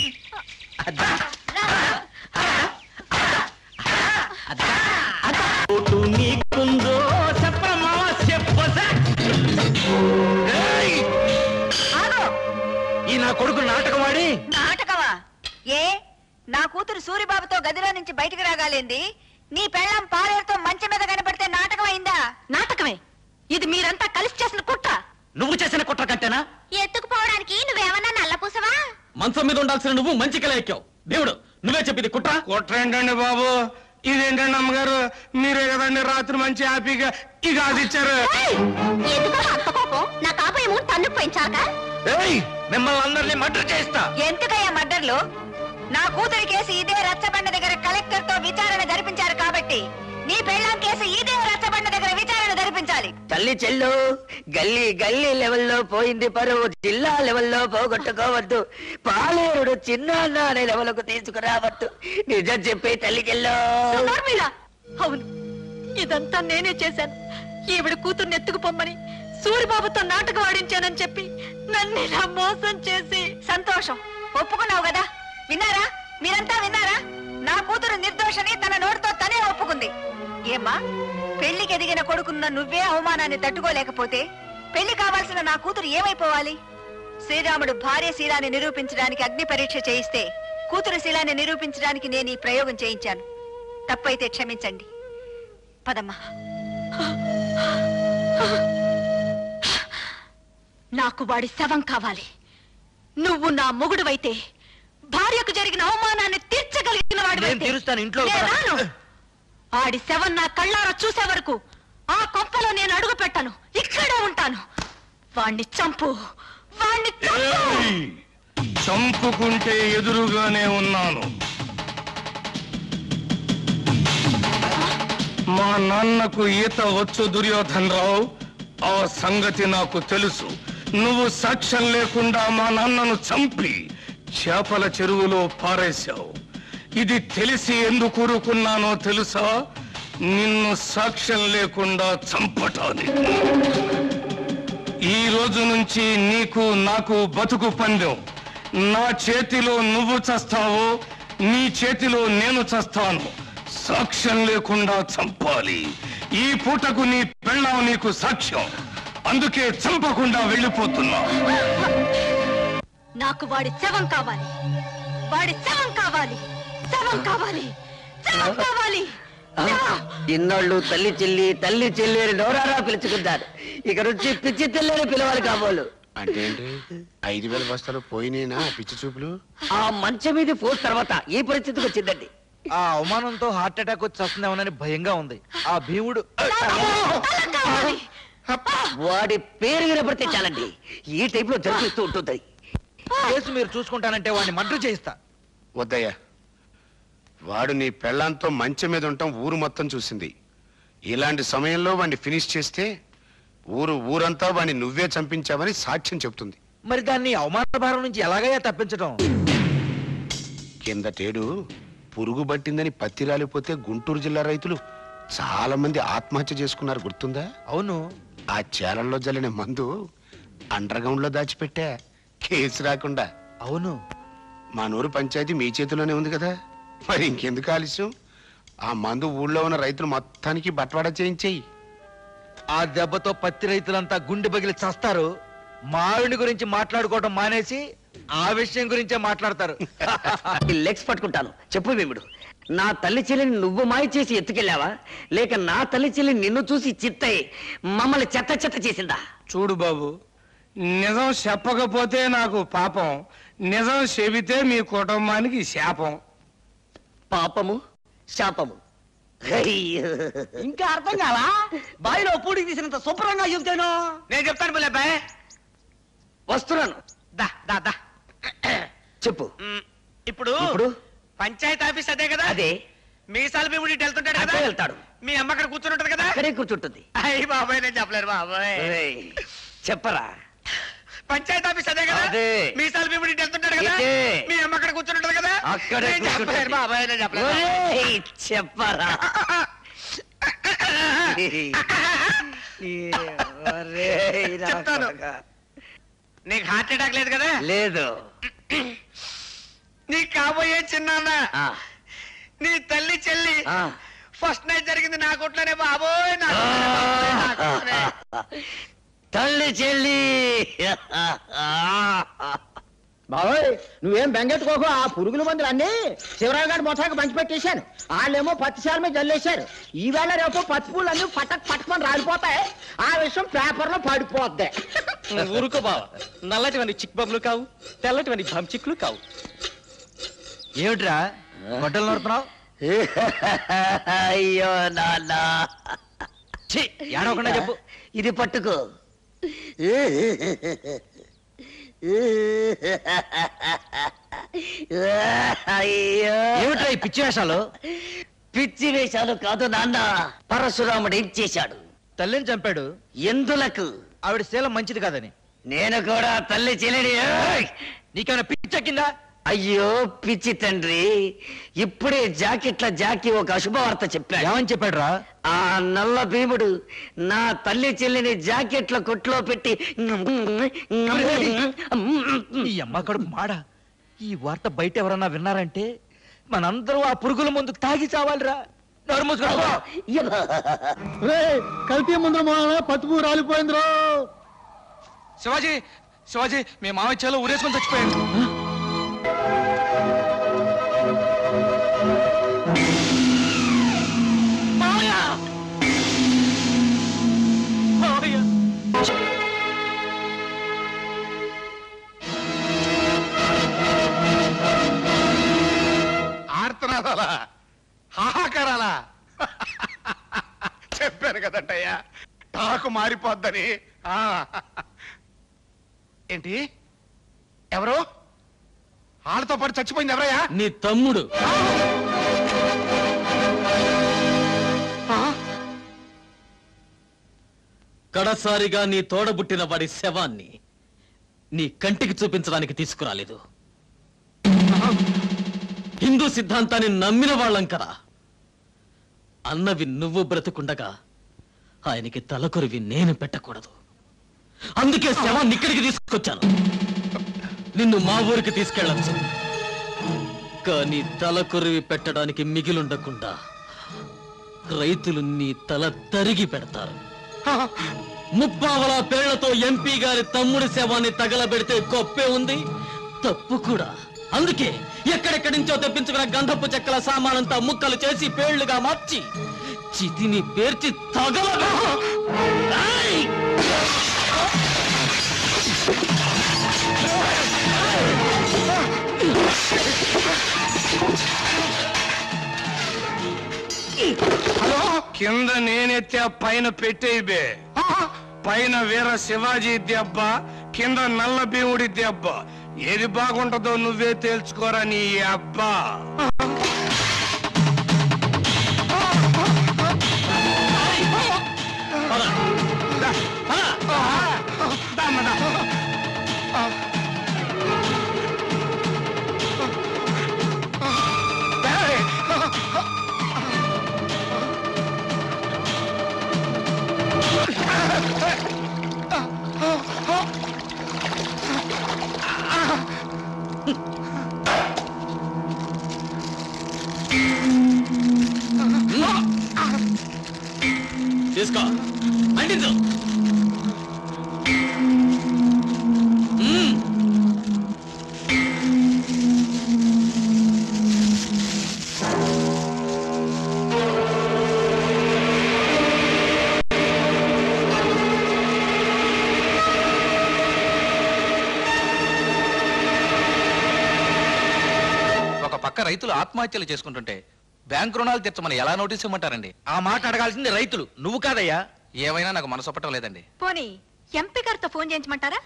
నీకుందో చెప్పమా చెప్పసా. ఈ నా కొడుకు నాటకవాడి. నాటకమా? ఏ నా కూతురు సూరిబాబుతో గదిలో నుంచి బయటికి రాగాలేంది? నీ పెళ్ళం పాలేరుతో మంచం మీద కనపడితే నాటకం అయిందా? నాటకమే. ఇది మీరంతా కలిసి చేసిన కుట్ర. నువ్వు చేసిన కుట్ర కట్టేనా? ఎత్తుకుపోవడానికి నువ్వేమన్నా నల్లపూసవా? మంచం మీద ఉండాల్సిన నువ్వు మంచి కల ఎక్కావు. దేవుడు నువ్వే చెప్పింది కుట్ర. కుట్ర ఏంటండి బాబు? ఇదేంటండి అమ్మగారు? మీరే కదండి రాత్రి మంచి హ్యాపీగా ఈ గాజు ఇచ్చారు. ఎందుకో అంత కోపం? నా కాపు ఏమో తన్నుకు పెంచాక మిమ్మల్ని అందరినీ మర్డర్ చేస్తా. ఎందుకయ్యా మర్డర్లు? నా కూతురి కేసు ఇదే రచ్చబండ దగ్గర కలెక్టర్ తో విచారణ జరిపించారు కాబట్టి నీ పెళ్ళాం కేసు ఇదే రచ్చబండ దగ్గర విచారణ జరిపించాలి. తల్లి చెల్లు గల్లీ గల్లీ లెవెల్లో పోయింది పరువు, జిల్లా లెవెల్లో పోగొట్టుకోవద్దు. పాలేరుడు చిన్న అనే లెవెల్కు తీసుకురావద్దు. నిజం చెప్పే తల్లి చెల్లు. అవును, ఇదంతా నేనే చేశాను. ఈవిడ కూతుర్ని ఎత్తుకుపోమ్మని సూరిబాబుతో నాటకం ఆడించానని చెప్పి నన్ను ఇలా మోసం చేసి. సంతోషం, ఒప్పుకున్నావు కదా. విన్నారా? మీరంతా విన్నారా? నా కూతురు నిర్దోషని తన నోటితో తనే ఒప్పుకుంది. ఏమ్మా, పెళ్లికి ఎదిగిన కొడుకున్న నువ్వే అవమానాన్ని తట్టుకోలేకపోతే పెళ్లి కావాల్సిన నా కూతురు ఏమైపోవాలి? శ్రీరాముడు భార్య శీలాన్ని నిరూపించడానికి అగ్ని పరీక్ష చేయిస్తే కూతురు శీలాన్ని నిరూపించడానికి నేను ఈ ప్రయోగం చేయించాను. తప్పైతే క్షమించండి. పదమ్మా. నాకు వాడి శవం కావాలి. నువ్వు నా మొగుడువైతే భార్యకు జరిగిన అవమానాన్ని తీర్చగలిగిన వాడి. ఆడి శవం నా కళ్ళారా చూసే వరకు ఆ కొంపలో నేను అడుగు పెట్టను. ఇక్కడే ఉంటాను. వాణ్ణి చంపు, వాణ్ణి చంపుకుంటే ఎదురుగానే ఉన్నాను. మా నాన్నకు ఈత వచ్చు దుర్యోధన్ రావు, ఆ సంగతి నాకు తెలుసు. నువ్వు సాక్ష్యం లేకుండా మా నాన్నను చంపి చేపల చెరువులో పారేశావు. ఇది తెలిసి ఎందుకు ఊరుకున్నానో తెలుసా? నిన్ను సాక్ష్యం లేకుండా చంపటానికి. ఈ రోజు నుంచి నీకు నాకు బతుకు పందెం. నా చేతిలో నువ్వు చస్తావు, నీ చేతిలో నేను చస్తాను. సాక్ష్యం లేకుండా చంపాలి. ఈ పూటకు నీ పెళ్ళాం నీకు సాక్ష్యం. అందుకే చంపకుండా వెళ్ళిపోతున్నా. నాకు వాడి శవం కావాలి. వాడి శవం కావాలి. శవం కావాలి. శవం కావాలి. ఇన్నాళ్ళు తల్లి చెల్లి అని నోరారా పిలుచుకుంటారు. ఇక నుంచి పిచ్చి తెల్లని పిలవాలి కాబోలు. అంటే 5,000 బస్తాలు పోయినేనా పిచ్చి చూపులు? ఆ మంచం మీద ఫోర్స్ తర్వాత ఈ పరిస్థితికి వచ్చిందండి. ఆ అవమానంతో హార్ట్ అటాక్ వచ్చి వస్తుందేమోనని భయంగా ఉంది. ఆ భీముడు వాడి పేరు వినపడితే చాలండి ఈ టైప్ లో జరిపిస్తూ ఉంటుంది. కేసు మీరు చూసుకుంటానంటే వాడిని మర్డర్ చేయిస్తా. వద్దయ్యా, వాడు నీ పెళ్ళాంతో మంచం మీద ఉండటం ఊరు మొత్తం చూసింది. ఇలాంటి సమయంలో వాడిని ఫినిష్ చేస్తే ఊరంతా వాడిని నువ్వే చంపించావని సాక్ష్యం చెప్తుంది. మరి దాన్ని అవమాన భారం నుంచి ఎలాగయ్యా తప్పించడం? కిందటేడు పురుగు పట్టిందని పత్తి రాలిపోతే గుంటూరు జిల్లా రైతులు చాలా మంది ఆత్మహత్య చేసుకున్నారు, గుర్తుందా? అవును. ఆ చేలల్లో జల్లిన మందు అండర్ గ్రౌండ్ లో దాచిపెట్టా, కేసు రాకుండా. అవును. మా నూరు పంచాయతీ మీ చేతిలోనే ఉంది కదా, మరి ఇంకెందుకు ఆలస్యం? ఆ మందు ఊళ్ళో ఉన్న రైతులు మొత్తానికి బట్వాడా చేయించేయి. ఆ దెబ్బతో పత్తి రైతులంతా గుండె పగిలి చస్తారు. మావిడి గురించి మాట్లాడుకోవడం మానేసి ఆ విషయం గురించే మాట్లాడతారు. లెగ్స్ పట్టుకుంటాను. చెప్పు భీముడు, నా తల్లి చెల్లిని నువ్వు మాయ చేసి ఎత్తుకెళ్ళావా, లేక నా తల్లి చెల్లి నిన్ను చూసి చిత్తయి మమ్మల్ని చెత్త చెత్త చేసిందా? చూడు బాబు, నిజం చెప్పకపోతే నాకు పాపం, నిజం చెబితే మీ కుటుంబానికి శాపం. పాపము శాపము ఇంకా అర్థం కాలా బావిలో పూడికి తీసినంత శుభ్రంగా చెబుతాను. నేను చెప్తాను బుల్లబ్బాయ్. వస్తున్నాను. దా దా దా చెప్పు. ఇప్పుడు పంచాయతీ ఆఫీస్ అదే కదా? అదే. మీసాల భీముడి వెళ్తుంటాడు కదా? వెళ్తాడు. మీ అమ్మ అక్కడ కూర్చుని ఉంటది కదా? అక్కడే కూర్చుంటుంది. అయ్యి బాబాయ్ నేను చెప్పలేరు బాబాయ్. చెప్పరా. పంచాయతీ ఆఫీస్ అదే కదా? అదే. మీసాల భీముడి వెళ్తుంటాడు కదా? మీ అమ్మ అక్కడ కూర్చుని ఉంటది కదా? అక్కడే నేను చెప్పలేరు బాబాయ్ నేను చెప్పలేరు. చెప్పరా. చెప్తాను. నీకు హార్ట్ అటాక్ లేదు కదా? లేదు. నీ కాబోయే చిన్నాన్న నీ తల్లి చెల్లి ఫస్ట్ నైట్ జరిగింది నా కొట్లోనే బాబోయ్. తల్లి చెల్లి. బాబోయ్ నువ్వేం బెంగెట్టుకోకు. ఆ పురుగుల మందులు అన్ని శివరావు గారి మొత్తానికి పంచి పెట్టేశాను. వాళ్ళేమో పత్తిశాల మీద జల్లేశారు. ఈవేళ రేపు పత్తి పూలు అన్ని పట్టుకొని రాలిపోతాయి. ఆ విషయం పేపర్లో పడిపోద్ది. ఊరుకో బావ. నల్లటివన్నీ చిక్కుబొమ్మలు కావు, తెల్లటివన్నీ చిక్కులు కావు. ఏమిట్రా గొడ్డలు నడుపుతున్నావు? అయ్యో నాన్న. ఏడవకుండా చెప్పు. ఇది పట్టుకో. అయ్యో ఏమిట్రా ఈ పిచ్చి వేషాలు? పిచ్చి వేషాలు కాదు నాన్న. పరశురాముడు ఏం చేశాడు? తల్లిని చంపాడు. ఎందులకు? ఆవిడ శీలం మంచిది కాదని. నేను కూడా తల్లి చెల్లిని. నీకేమైనా పిచ్చెక్కిందా? అయ్యో పిచ్చి తండ్రి, ఇప్పుడే జాకీ ఒక అశుభవార్త చెప్పాడు. ఏమని చెప్పాడు రా? ఆ నల్ల భీముడు నా తల్లి చెల్లిని జాకెట్ల కొట్లో పెట్టి ఈ అమ్మ కడుపు మాడ. ఈ వార్త బయట ఎవరన్నా విన్నారంటే మనందరూ ఆ పురుగుల ముందు తాగి చావాలిరా. నోరు మూసుకో. కల్తీ ముందు పత్తిపూ రాలిపోయిందిరో. శివాజీ శివాజీ మీ మామయ్య చేలో ఊరేసుకొని చచ్చిపోయాడు. ఆర్తనాదాలా, హాహాకారాలా? చెప్పాను కదంటయ్యా టాకు మారిపోద్దని. ఏంటి ఎవరు? వాళ్ళతో పాటు చచ్చిపోయింది ఎవరయ్యా? నీ తమ్ముడు. కడసారిగా నీ తోడబుట్టిన వాడి శవాన్ని నీ కంటికి చూపించడానికి తీసుకురాలేదు. హిందూ సిద్ధాంతాన్ని నమ్మిన వాళ్ళం కదా. అన్నవి నువ్వు బ్రతుకుండగా ఆయనకి తలకొరివి నేను పెట్టకూడదు. అందుకే శవాన్ని ఇక్కడికి తీసుకొచ్చాను. నిన్ను మా ఊరికి తీసుకెళ్ళచ్చు, కానీ తలకొరివి పెట్టడానికి మిగిలుండకుండా రైతులు నీ తల తరిగి పెడతారు. ముప్పావల పేళ్లతో ఎంపీ గారి తమ్ముడి శవాన్ని తగలబెడితే గొప్పే ఉంది, తప్పు కూడా. అందుకే ఎక్కడెక్కడి నుంచో తెప్పించుకున్న గంధపు చెక్కల సామానంతా ముక్కలు చేసి పేళ్లుగా మార్చి చితిని పేర్చి తగలబె. హలో, కింద నేనెత్తే పైన పెట్టేబే. పైన వీర శివాజీ దెబ్బ, కింద నల్ల భీముడి దెబ్బ. ఏది బాగుంటుందో నువ్వే తేల్చుకోరా నీ అబ్బా. తీసుకో, అంటించు. ఒక పక్క రైతులు ఆత్మహత్యలు చేసుకుంటుంటే బ్యాంక్ రుణాలు తీర్చమని ఎలా నోటీస్ ఇవ్వమంటారండి? ఆ మాట అడగాల్సింది రైతులు, నువ్వు కాదయ్యా. ఏమైనా నాకు మనసు ఒప్పటం లేదండి. పోనీ ఎంపీ గారితో ఫోన్ చేయించమంటారా?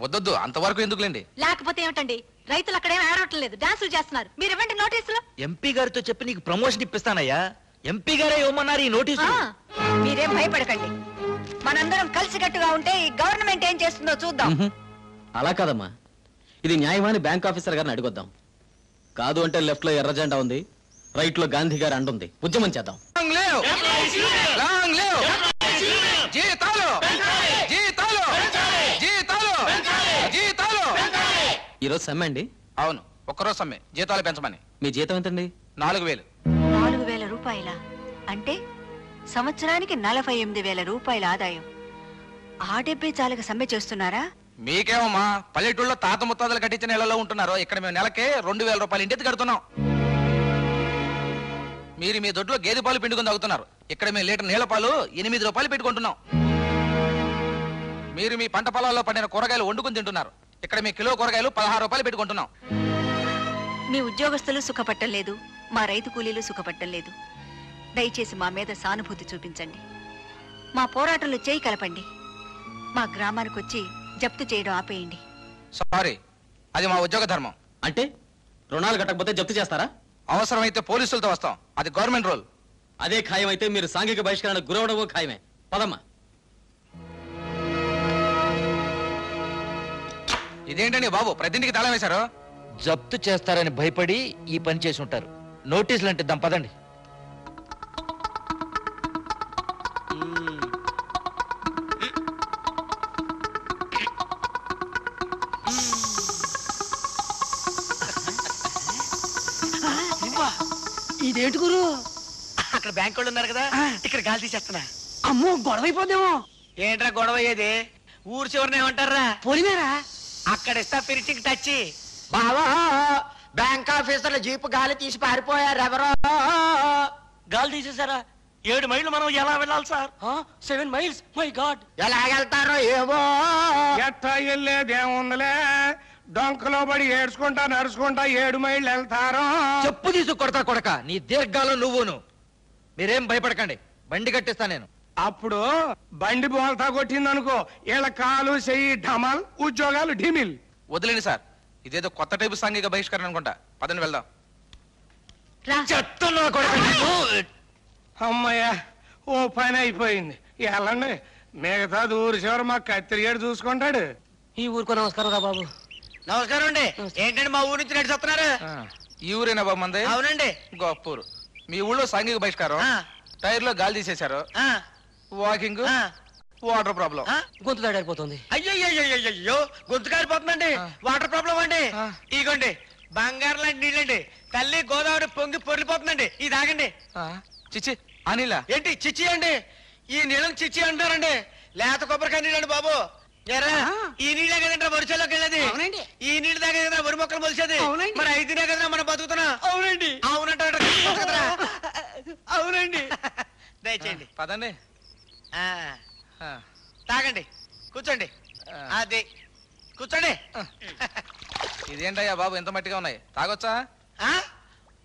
వద్దొద్దు, అంతవరకు ఎందుకులేండి. లేకపోతే ఏమిటండి, రైతులు అక్కడేం ఆడటం లేదు, డాన్సులు చేస్తున్నారు. మీరు ఇవ్వండి నోటీసులు. ఎంపీ గారితో చెప్పి నీకు ప్రమోషన్ ఇప్పిస్తానయ్యా. ఎంపీ గారే ఇవ్వమన్నారు ఈ నోటీసు. మీరేం భయపడకండి. మనందరం కలిసికట్టుగా ఉంటే ఈ గవర్నమెంట్ ఏం చేస్తుందో చూద్దాం. అలా కాదమ్మా, ఇది న్యాయమని బ్యాంక్ ఆఫీసర్ గారిని అడిగొద్దాం. కాదు అంటే లెఫ్ట్ లో ఎర్ర జెండా ఉంది, రైట్ లో గాంధీ గారి అంటుంది. ఉద్యమం చేద్దాం. ఈరోజు సమ్మె అండి? అవును, ఒక్కరోజు సమ్మె, జీతాలు పెంచమని. మీ జీతం ఎంతండి? 4000. 4000 రూపాయల అంటే సంవత్సరానికి 48,000 రూపాయల ఆదాయం. ఆ డబ్బే చాలక సమ్మె చేస్తున్నారా? మీకేమమ్మా, పల్లెటూళ్ళలో తాత ముత్తాతలు కట్టించిన ఇళ్లలో ఉంటున్నారు. ఇక్కడ మేము నెలకే 2000 రూపాయలు ఇంటికి కడుతున్నాం. మీరు మీ దొడ్లో గేదె పాలు పిండుకొని తాగుతున్నారు. ఇక్కడ మేము లీటర్ నీళ్ల పాలు 8 రూపాయలు పెట్టుకుంటున్నాం. మీరు మీ పంట పొలాల్లో పండిన కూరగాయలు వండుకుని తింటున్నారు. ఇక్కడ మీ కిలో కూరగాయలు 16 రూపాయలు పెట్టుకుంటున్నాం. మీ ఉద్యోగస్తులు సుఖపట్టం లేదు, మా రైతు కూలీలు సుఖపట్టం లేదు. దయచేసి మా మీద సానుభూతి చూపించండి. మా పోరాటంలో చేయి కలపండి. మా గ్రామానికి వచ్చి జప్తు చేయడం ఆపేయండి. సారీ, అది మా ఉద్యోగ ధర్మం. అంటే రుణాలు కట్టకపోతే జప్తు చేస్తారా? అవసరమైతే పోలీసులతో వస్తాం, అది గవర్నమెంట్ రూల్. అదే ఖాయమైతే మీరు సాంఘిక బహిష్కరణకు గురవడమో ఖాయమే. పదమ్మా. ఇదేంటండి బాబు, ప్రతింటికి తాళం వేశారు? జప్తు చేస్తారని భయపడి ఈ పని చేసి ఉంటారు. నోటీసులు అంటే ఇద్దాం పదండి. ఇదేంటి గురు? అక్కడ బ్యాంక్ వాళ్ళు ఉన్నారు కదా, ఇక్కడ గాలి తీసేస్తున్నా. అమ్మో, గొడవ అయిపోదేమో. ఏంట్రా గొడవ అయ్యేది? ఊరు చివరిని ఏమంటారా? పోలిమేరా? అక్కడ ఇస్తా ఫినిషింగ్ టచ్. బావా, బ్యాంక్ ఆఫీసర్లు జీపు గాలి తీసి పారిపోయారు. ఎవరో గాలి తీసేశారా? 7 మైళ్ళు మనం ఎలా వెళ్ళాలి సార్? 7 మైల్స్? మై గాడ్, ఎలా వెళ్తారో ఏమో. ఎట్టా వెళ్ళేదేముందిలే, డొంకలో పడి ఏడ్చుకుంటా నడుచుకుంటా 7 మైళ్ళు వెళ్తారు. చెప్పు తీసు కొడతా కొడక, నీ దీర్ఘాలు నువ్వును. మీరేం భయపడకండి, బండి కట్టిస్తా నేను. అప్పుడు బండి బోల్తా కొట్టిందనుకో, వీళ్ళ కాలు చెయ్యి ఢమల్, ఉద్యోగాలు ఢిమిల్. వదిలేండి సార్, ఇదేదో కొత్త టైపు సాంఘిక బహిష్కరణ అనుకుంటా. పదని వెళ్దాం. అమ్మయ్య, ఓ పని అయిపోయింది. వెళ్ళండి, మిగతా ఊరు చివరి మా కత్తిరిగాడు చూసుకుంటాడు. ఈ ఊరుకో నమస్కారం రా బాబు. నమస్కారం అండి. ఏంటండి మా ఊరు నుంచి నడిచి వస్తున్నారు? ఈ ఊరేనా బాబు మంది? అవునండి. గొప్పూరు. మీ ఊళ్ళో సాంఘిక బహిష్కారం, టైర్ లో గాలి తీసేశారు, వాకింగ్, వాటర్ ప్రాబ్లం. గొంతు దాడైపోతుంది. అయ్యో, గొంతు కారిపోతుందండి. వాటర్ ప్రాబ్లం అండి. ఇగోండి, బంగారం లాంటి నీళ్ళండి. తల్లి గోదావరి పొంగి పొర్లిపోతుందండి. ఇది తాగండి. చిచ్చి, ఆ నీళ్ళ ఏంటి చిచ్చి అండి? ఈ నీళ్ళని చిచ్చి అంటారండి. లేత కొబ్బరికాయ నీళ్ళండి బాబు. ఎరా, ఈ నీళ్ళే కదండి వరిసేలోకి వెళ్ళేది. ఈ నీళ్ళు తాగే కదా వరి మొక్కలు మొలిసేది. మరి 5 కదా మనం బతుకుతున్నా. అవునండి. అవునంటే అవునండి. దయచేయండి, పదండి. తాగండి, కూర్చోండి. అది కూర్చోండి. ఇదేంటయ్యా బాబు, ఎంత మట్టిగా ఉన్నాయి, తాగొచ్చా?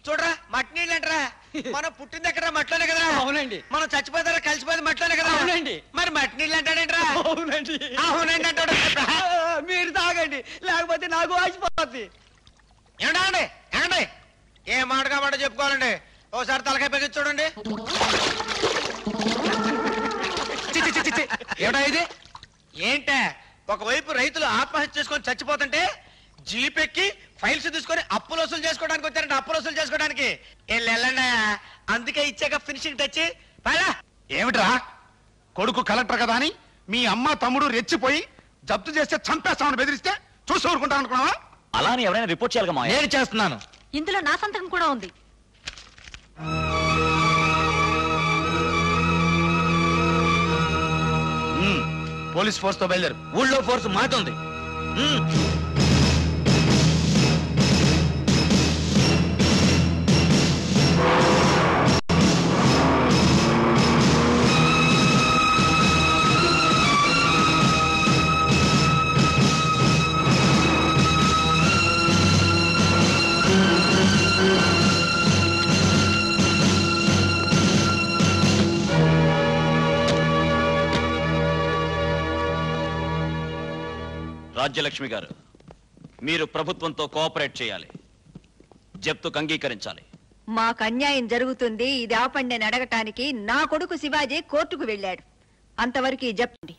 చూడరా, మట్టి నీళ్ళు అంటారా? మనం పుట్టింది ఎక్కడ? మట్టిలోనే కదా. అవునండి. మనం చచ్చిపోతారా? కలిసిపోయింది మట్టిలోనే కదా. అవునండి. మరి మట్టి నీళ్ళు అంటాడేంట్రా? అవునండి. అవునండి అంటాడు. మీరు తాగండి, లేకపోతే నాకు వాసిపోతుంది. ఏమండి ఏమండి, ఏ మాటగా మాట చెప్పుకోవాలండి. ఓసారి తలకాయ పెగి చూడండి. ఏమిటా ఇది? ఏంటే, ఒకవైపు రైతులు ఆత్మహత్య చేసుకొని చచ్చిపోతుంటే జీపెక్కి ఫైల్స్ తీసుకొని అప్పులు వసూలు చేసుకోవడానికి వచ్చారంటే. అప్పులు వసూలు చేసుకోవడానికి వెళ్ళండి. అందుకే ఇచ్చాక ఫినిషింగ్ టచ్. ఏమిట్రా, కొడుకు కలెక్టర్ కదా అని మీ అమ్మ తమ్ముడు రెచ్చిపోయి జప్తు చేస్తే చంపేస్తామని బెదిరిస్తే చూసి ఊరుకుంటాను అనుకున్నావా? అలా అని ఎవరైనా రిపోర్ట్ చేయాలిగా మావయ్య? నేను చేస్తున్నాను. ఇందులో నా సంతకం కూడా ఉంది. పోలీస్ ఫోర్స్ తో బయలుదేరు. ఊళ్ళో ఫోర్స్ మాతుంది. రాజ్యలక్ష్మి గారు, మీరు ప్రభుత్వంతో కోఆపరేట్ చేయాలి. జప్తుకు అంగీకరించాలి. మాకు అన్యాయం జరుగుతుంది, ఇది ఆపండి అని అడగటానికి నా కొడుకు శివాజీ కోర్టుకు వెళ్ళాడు. అంతవరకు ఈ జప్తి.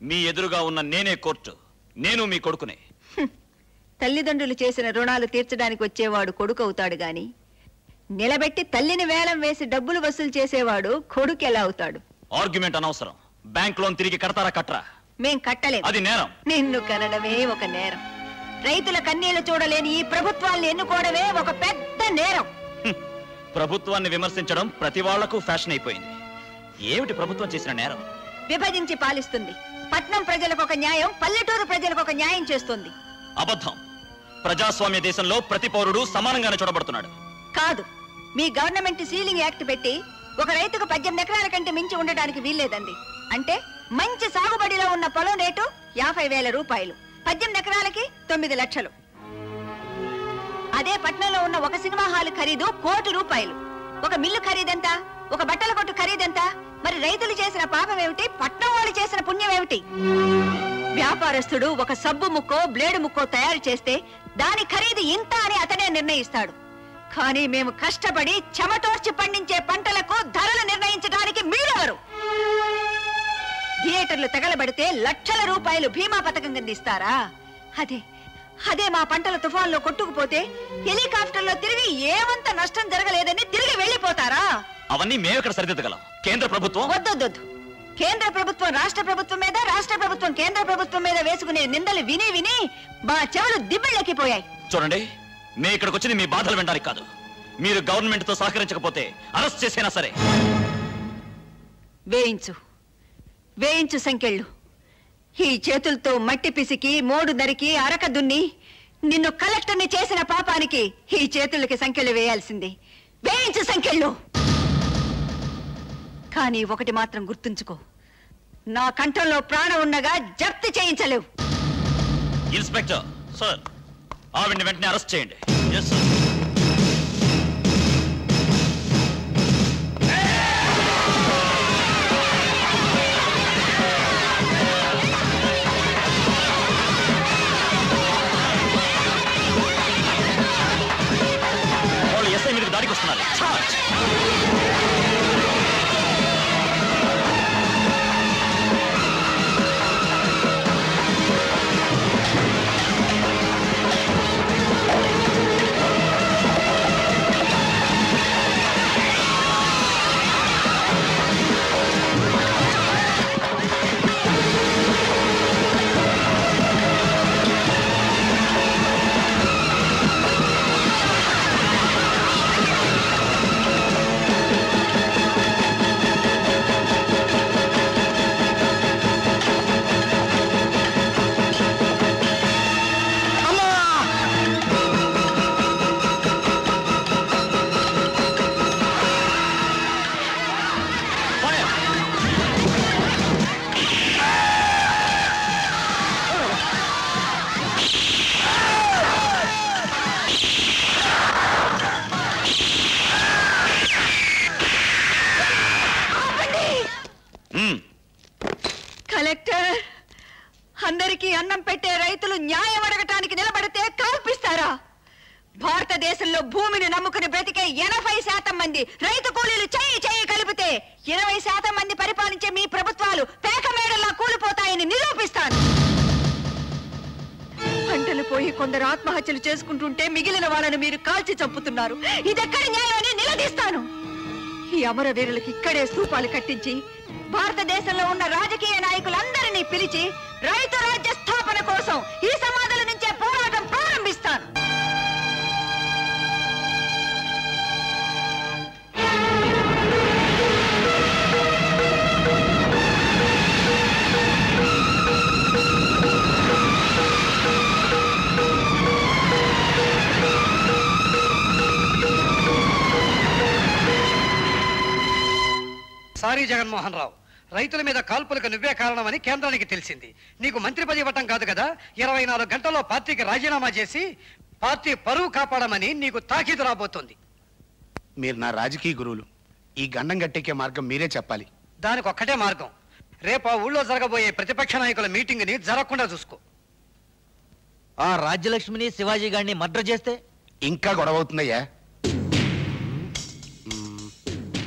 మీ ఎదురుగా ఉన్న నేనే కోర్టు. నేను మీ కొడుకునే. తల్లిదండ్రులు చేసిన రుణాలు తీర్చడానికి వచ్చేవాడు కొడుకు అవుతాడు గాని నిలబెట్టి తల్లిని వేలం వేసి డబ్బులు వసూలు చేసేవాడు కొడుకు ఎలా అవుతాడు? ఆర్గ్యుమెంట్ అనవసరం. బ్యాంక్ లోన్ తిరిగి కడతారా కట్టరా? మేం కట్టలేం. అది నేరం. నిన్ను కనడమే ఒక నేరం. రైతుల కన్నీళ్లు చూడలేని ఈ ప్రభుత్వాన్ని ఎన్నుకోవడమే ఒక పెద్ద నేరం. ప్రభుత్వాన్ని విమర్శించడం ప్రతి వాళ్లకు ఫ్యాషన్ అయిపోయింది. ఏమిటి ప్రభుత్వం చేసిన నేరం? విభజించి పాలిస్తుంది. పట్నం ప్రజలకు ఒక న్యాయం, పల్లెటూరు ప్రజలకు ఒక న్యాయం చేస్తుంది. అబద్ధం. ప్రజాస్వామ్య దేశంలో ప్రతి పౌరుడు సమానంగానే చూడబడుతున్నాడు. కాదు, మీ గవర్నమెంట్ సీలింగ్ యాక్ట్ పెట్టి ఒక రైతుకు 18 ఎకరాల కంటే మించి ఉండడానికి వీల్లేదండి. అంటే మంచి సాగుబడిలో ఉన్న పొలం రేటు 50,000 రూపాయలు, 18 ఎకరాలకి 9 లక్షలు. అదే పట్నంలో ఉన్న ఒక సినిమా హాల్ ఖరీదు 1 కోటి రూపాయలు. ఒక మిల్లు ఖరీదెంత? ఒక బట్టల కొట్టు ఖరీదెంత? మరి రైతులు చేసిన పాపం ఏమిటి, పట్నం వాళ్ళు చేసిన పుణ్యం ఏమిటి? వ్యాపారస్తుడు ఒక సబ్బు ముక్కో బ్లేడు ముక్కో తయారు చేస్తే దాని ఖరీదు ఇంత అని అతనే నిర్ణయిస్తాడు. కానీ మేము కష్టపడి చెమటోర్చి పండించే పంటలకు ధరలు నిర్ణయించడానికి మీరెవరు? థియేటర్లు తగలబడితే లక్షల రూపాయలు బీమా పథకం అందిస్తారా? అదే మా పంటల తుఫాన్లో కొట్టుకుపోతే హెలికాప్టర్లో తిరిగి ఏమంత నష్టం జరగలేదని తిరిగి వెళ్లిపోతారా? అవన్నీ మేము ఇక్కడ సరిదిద్దగలం. కేంద్ర ప్రభుత్వం వద్దొద్దు. కేంద్ర ప్రభుత్వం రాష్ట్ర ప్రభుత్వం మీద, రాష్ట్ర ప్రభుత్వం కేంద్ర ప్రభుత్వం మీద వేసుకునే నిందలు విని విని మా చెవులు దిబ్బెళ్ళెక్కిపోయాయి. చూడండి, మేము ఇక్కడికి వచ్చింది మీ బాధలు వినడానికి కాదు. మీరు గవర్నమెంట్ తో సహకరించకపోతే అరెస్ట్ చేసైనా సరే. వేయించు సంకెళ్ళు. ఈ చేతులతో మట్టి పిసికి మోడు నరికి అరక దున్ని నిన్ను కలెక్టర్ని చేసిన పాపానికి ఈ చేతులకి సంకెళ్ళు వేయాల్సిందే. వేయించు సంకెళ్ళు. కానీ ఒకటి మాత్రం గుర్తుంచుకో, నా కంఠంలో ప్రాణం ఉండగా జప్తు చేయించలేవు. ఇన్స్పెక్టర్ సార్, ఆవిడ్ని వెంటనే అరెస్ట్ చేయండి. Yes sir. వాళ్ళు ఎస్ఐ మీదకి దాడికి వస్తున్నారు. చార్జ్. కలెక్టర్, అందరికీ అన్నం పెట్టే రైతులు న్యాయం అడగటానికి నిలబడితే కల్పిస్తారా? భారతదేశంలో భూమిని నమ్ముకుని బ్రతికే 80% మంది రైతు కూలీలు చెయ్యి కలిపితే 20% మంది పరిపాలించే మీ ప్రభుత్వాలు పేకమేడల్లా కూలిపోతాయని నిరూపిస్తాను. పంటలు పోయి కొందరు ఆత్మహత్యలు చేసుకుంటుంటే మిగిలిన వాళ్ళను మీరు కాల్చి చంపుతున్నారు. ఇదెక్కడి న్యాయం అని నిలదీస్తాను. ఈ అమరవీరులకి ఇక్కడే స్తూపాలు కట్టించి భారతదేశంలో ఉన్న రాజకీయ నాయకులందరినీ పిలిచి రైతు రాజ్య స్థాపన కోసం ఈ సమాధుల నుంచే పోరాటం ప్రారంభిస్తాను. సారీ జగన్మోహన్ రావు, రైతుల మీద కాల్పులకు నువ్వే కారణమని కేంద్రానికి తెలిసింది. నీకు మంత్రి పదవి ఇవ్వటం కాదు కదా, 24 గంటల్లో పార్టీకి రాజీనామా చేసి పార్టీ పరువు కాపాడమని నీకు తాకీదు రాబోతోంది. మీరు నా రాజకీయ గురువులు. ఈ గండం గట్టెక్కే మార్గం మీరే చెప్పాలి. దానికి ఒక్కటే మార్గం, రేపు ఆ ఊళ్ళో జరగబోయే ప్రతిపక్ష నాయకుల మీటింగ్ ని జరగకుండా చూసుకో. ఆ రాజ్యలక్ష్మిని శివాజీ గారిని మర్డర్ చేస్తే ఇంకా గొడవ అవుతుందయ్యా.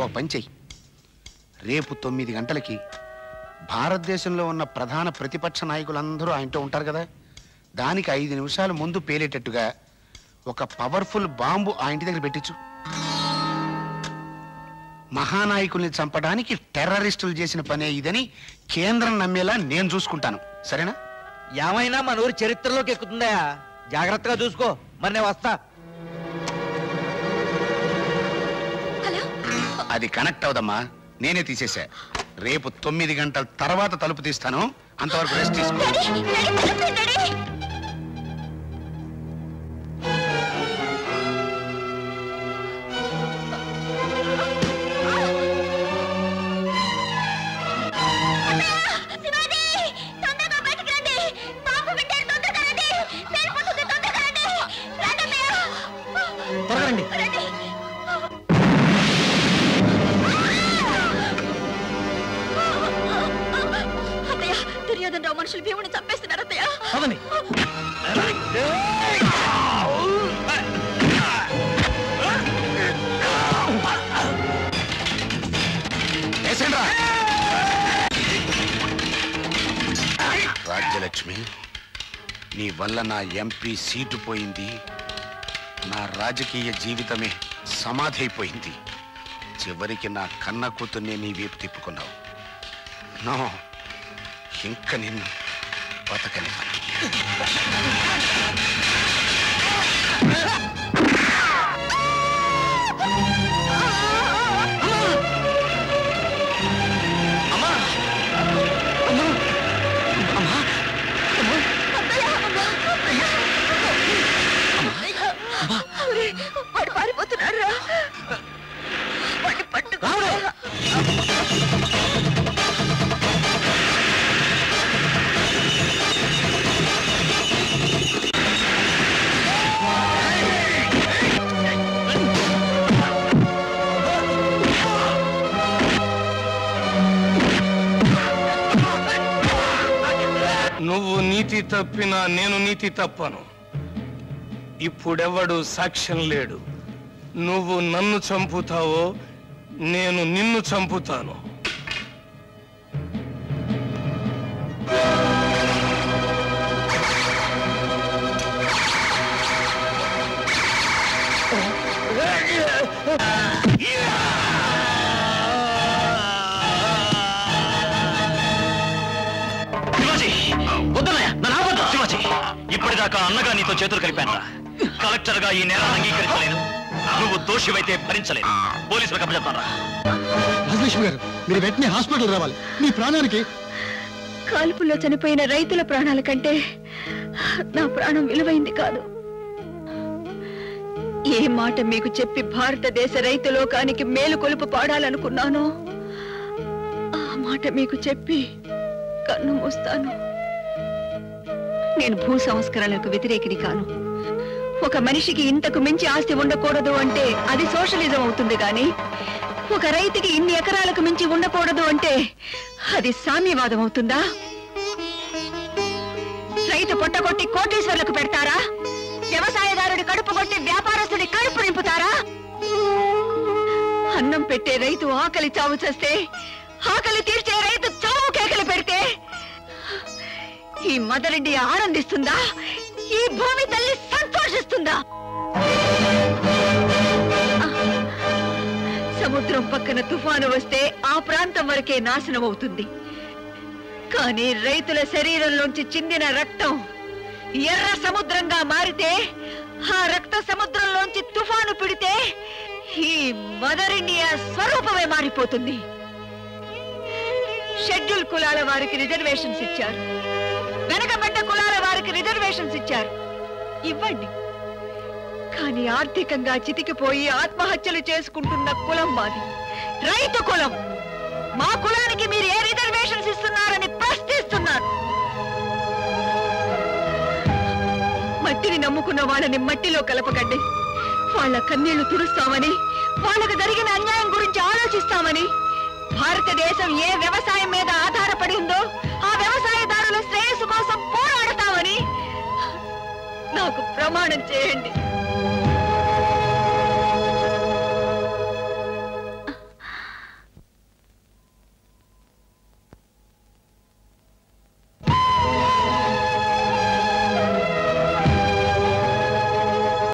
ఒక పని చెయ్యి, రేపు 9 గంటలకి భారతదేశంలో ఉన్న ప్రధాన ప్రతిపక్ష నాయకులందరూ ఆయనతో ఉంటారు కదా, దానికి 5 నిమిషాలు ముందు పేలేటట్టుగా ఒక పవర్ఫుల్ బాంబు ఆ ఇంటి దగ్గర పెట్టించు. మహానాయకుల్ని చంపడానికి టెర్రరిస్టులు చేసిన పనే ఇదని కేంద్రం నమ్మేలా నేను చూసుకుంటాను, సరేనా? ఏమైనా మన ఊరి చరిత్రలోకి ఎక్కుతుందా? జాగ్రత్తగా చూసుకో, మరి నేను వస్తా. అది కనెక్ట్ అవదమ్మా, నేనే తీసేసా. రేపు 9 గంటల తర్వాత తలుపు తీస్తాను, అంతవరకు రెస్ట్ తీసుకో. దుర్యోధనరావు మనుషులు భీముని చంపేస్తున్నారు అత్తయ్య. రాజ్యలక్ష్మి, నీ వల్ల నా ఎంపీ సీటు పోయింది, నా రాజకీయ జీవితమే సమాధి అయిపోయింది. చివరికి నా కన్న కూతుర్నే నీ వైపు తిప్పుకున్నావు. నో, ఇంక నిన్ను బతకనివ్వను. వాడు పారిపోతున్నాడు రా. వాడిని పట్టుకో. నువ్వు నీతి తప్పినా నేను నీతి తప్పను. ఇప్పుడెవడు సాక్ష్యం లేడు. నువ్వు నన్ను చంపుతావో నేను నిన్ను చంపుతాను. శివాజీ, ఇప్పటిదాకా అన్నగా నీతో చేతులు కలిపాను. కలెక్టర్ గా ఈ నేరాన్ని అంగీకరించలేను. నువ్వు దోషివైతే భరించలేను. పోలీసులకు అప్పచెప్తాను. రాజలక్ష్మి గారు, మీరు వెంటనే హాస్పిటల్ రావాలి. మీ ప్రాణానికి కాల్పుల్లో చనిపోయిన రైతుల ప్రాణాల కంటే నా ప్రాణం విలువైంది కాదు. ఏ మాట మీకు చెప్పి భారతదేశ రైతు లోకానికి మేలు కొలుపు పాడాలనుకున్నానో ఆ మాట మీకు చెప్పి కన్ను మూస్తాను. నేను భూ సంస్కరణలకు వ్యతిరేకిని కాను. ఒక మనిషికి ఇంతకు మించి ఆస్తి ఉండకూడదు అంటే అది సోషలిజం అవుతుంది గాని, ఒక రైతుకి ఇన్ని ఎకరాలకు మించి ఉండకూడదు అంటే అది సామ్యవాదం అవుతుందా? రైతు పొట్టగొట్టి కోటీశ్వర్లకు పెడతారా? వ్యవసాయదారుడి కడుపు కొట్టి వ్యాపారస్తుడి కడుపు నింపుతారా? అన్నం పెట్టే రైతు ఆకలి చావు చేస్తే, ఆకలి తీర్చే రైతు చావు కేకలు పెడితే ఈ మదర్ ఇండియా ఆనందిస్తుందా? ఈ భూమి తల్లి సంతోషిస్తుందా? సముద్రం పక్కన తుఫాను వస్తే ఆ ప్రాంతం వరకే నాశనం అవుతుంది. కానీ రైతుల శరీరంలోంచి చిందిన రక్తం ఎర్ర సముద్రంగా మారితే, ఆ రక్త సముద్రంలోంచి తుఫాను పిడితే ఈ మదర్ ఇండియా స్వరూపమే మారిపోతుంది. షెడ్యూల్ కులాల వారికి రిజర్వేషన్స్ ఇచ్చారు, వెనకబడ్డ కులాల వారికి రిజర్వేషన్స్ ఇచ్చారు. ఇవ్వండి. కానీ ఆర్థికంగా చితికిపోయి ఆత్మహత్యలు చేసుకుంటున్న కులం మాది, రైతు కులం. మా కులానికి మీరు ఏ రిజర్వేషన్స్ ఇస్తున్నారని ప్రశ్నిస్తున్నారు. మట్టిని నమ్ముకున్న వాళ్ళని మట్టిలో కలపకండి. వాళ్ళ కన్నీళ్లు తుడుస్తామని, వాళ్ళకు జరిగిన అన్యాయం గురించి ఆలోచిస్తామని, భారతదేశం ఏ వ్యవసాయం మీద ఆధారపడి ఉందో ఆ వ్యవసాయదారుల శ్రేయస్సు కోసం పోరాడతామని నాకు ప్రమాణం చేయండి.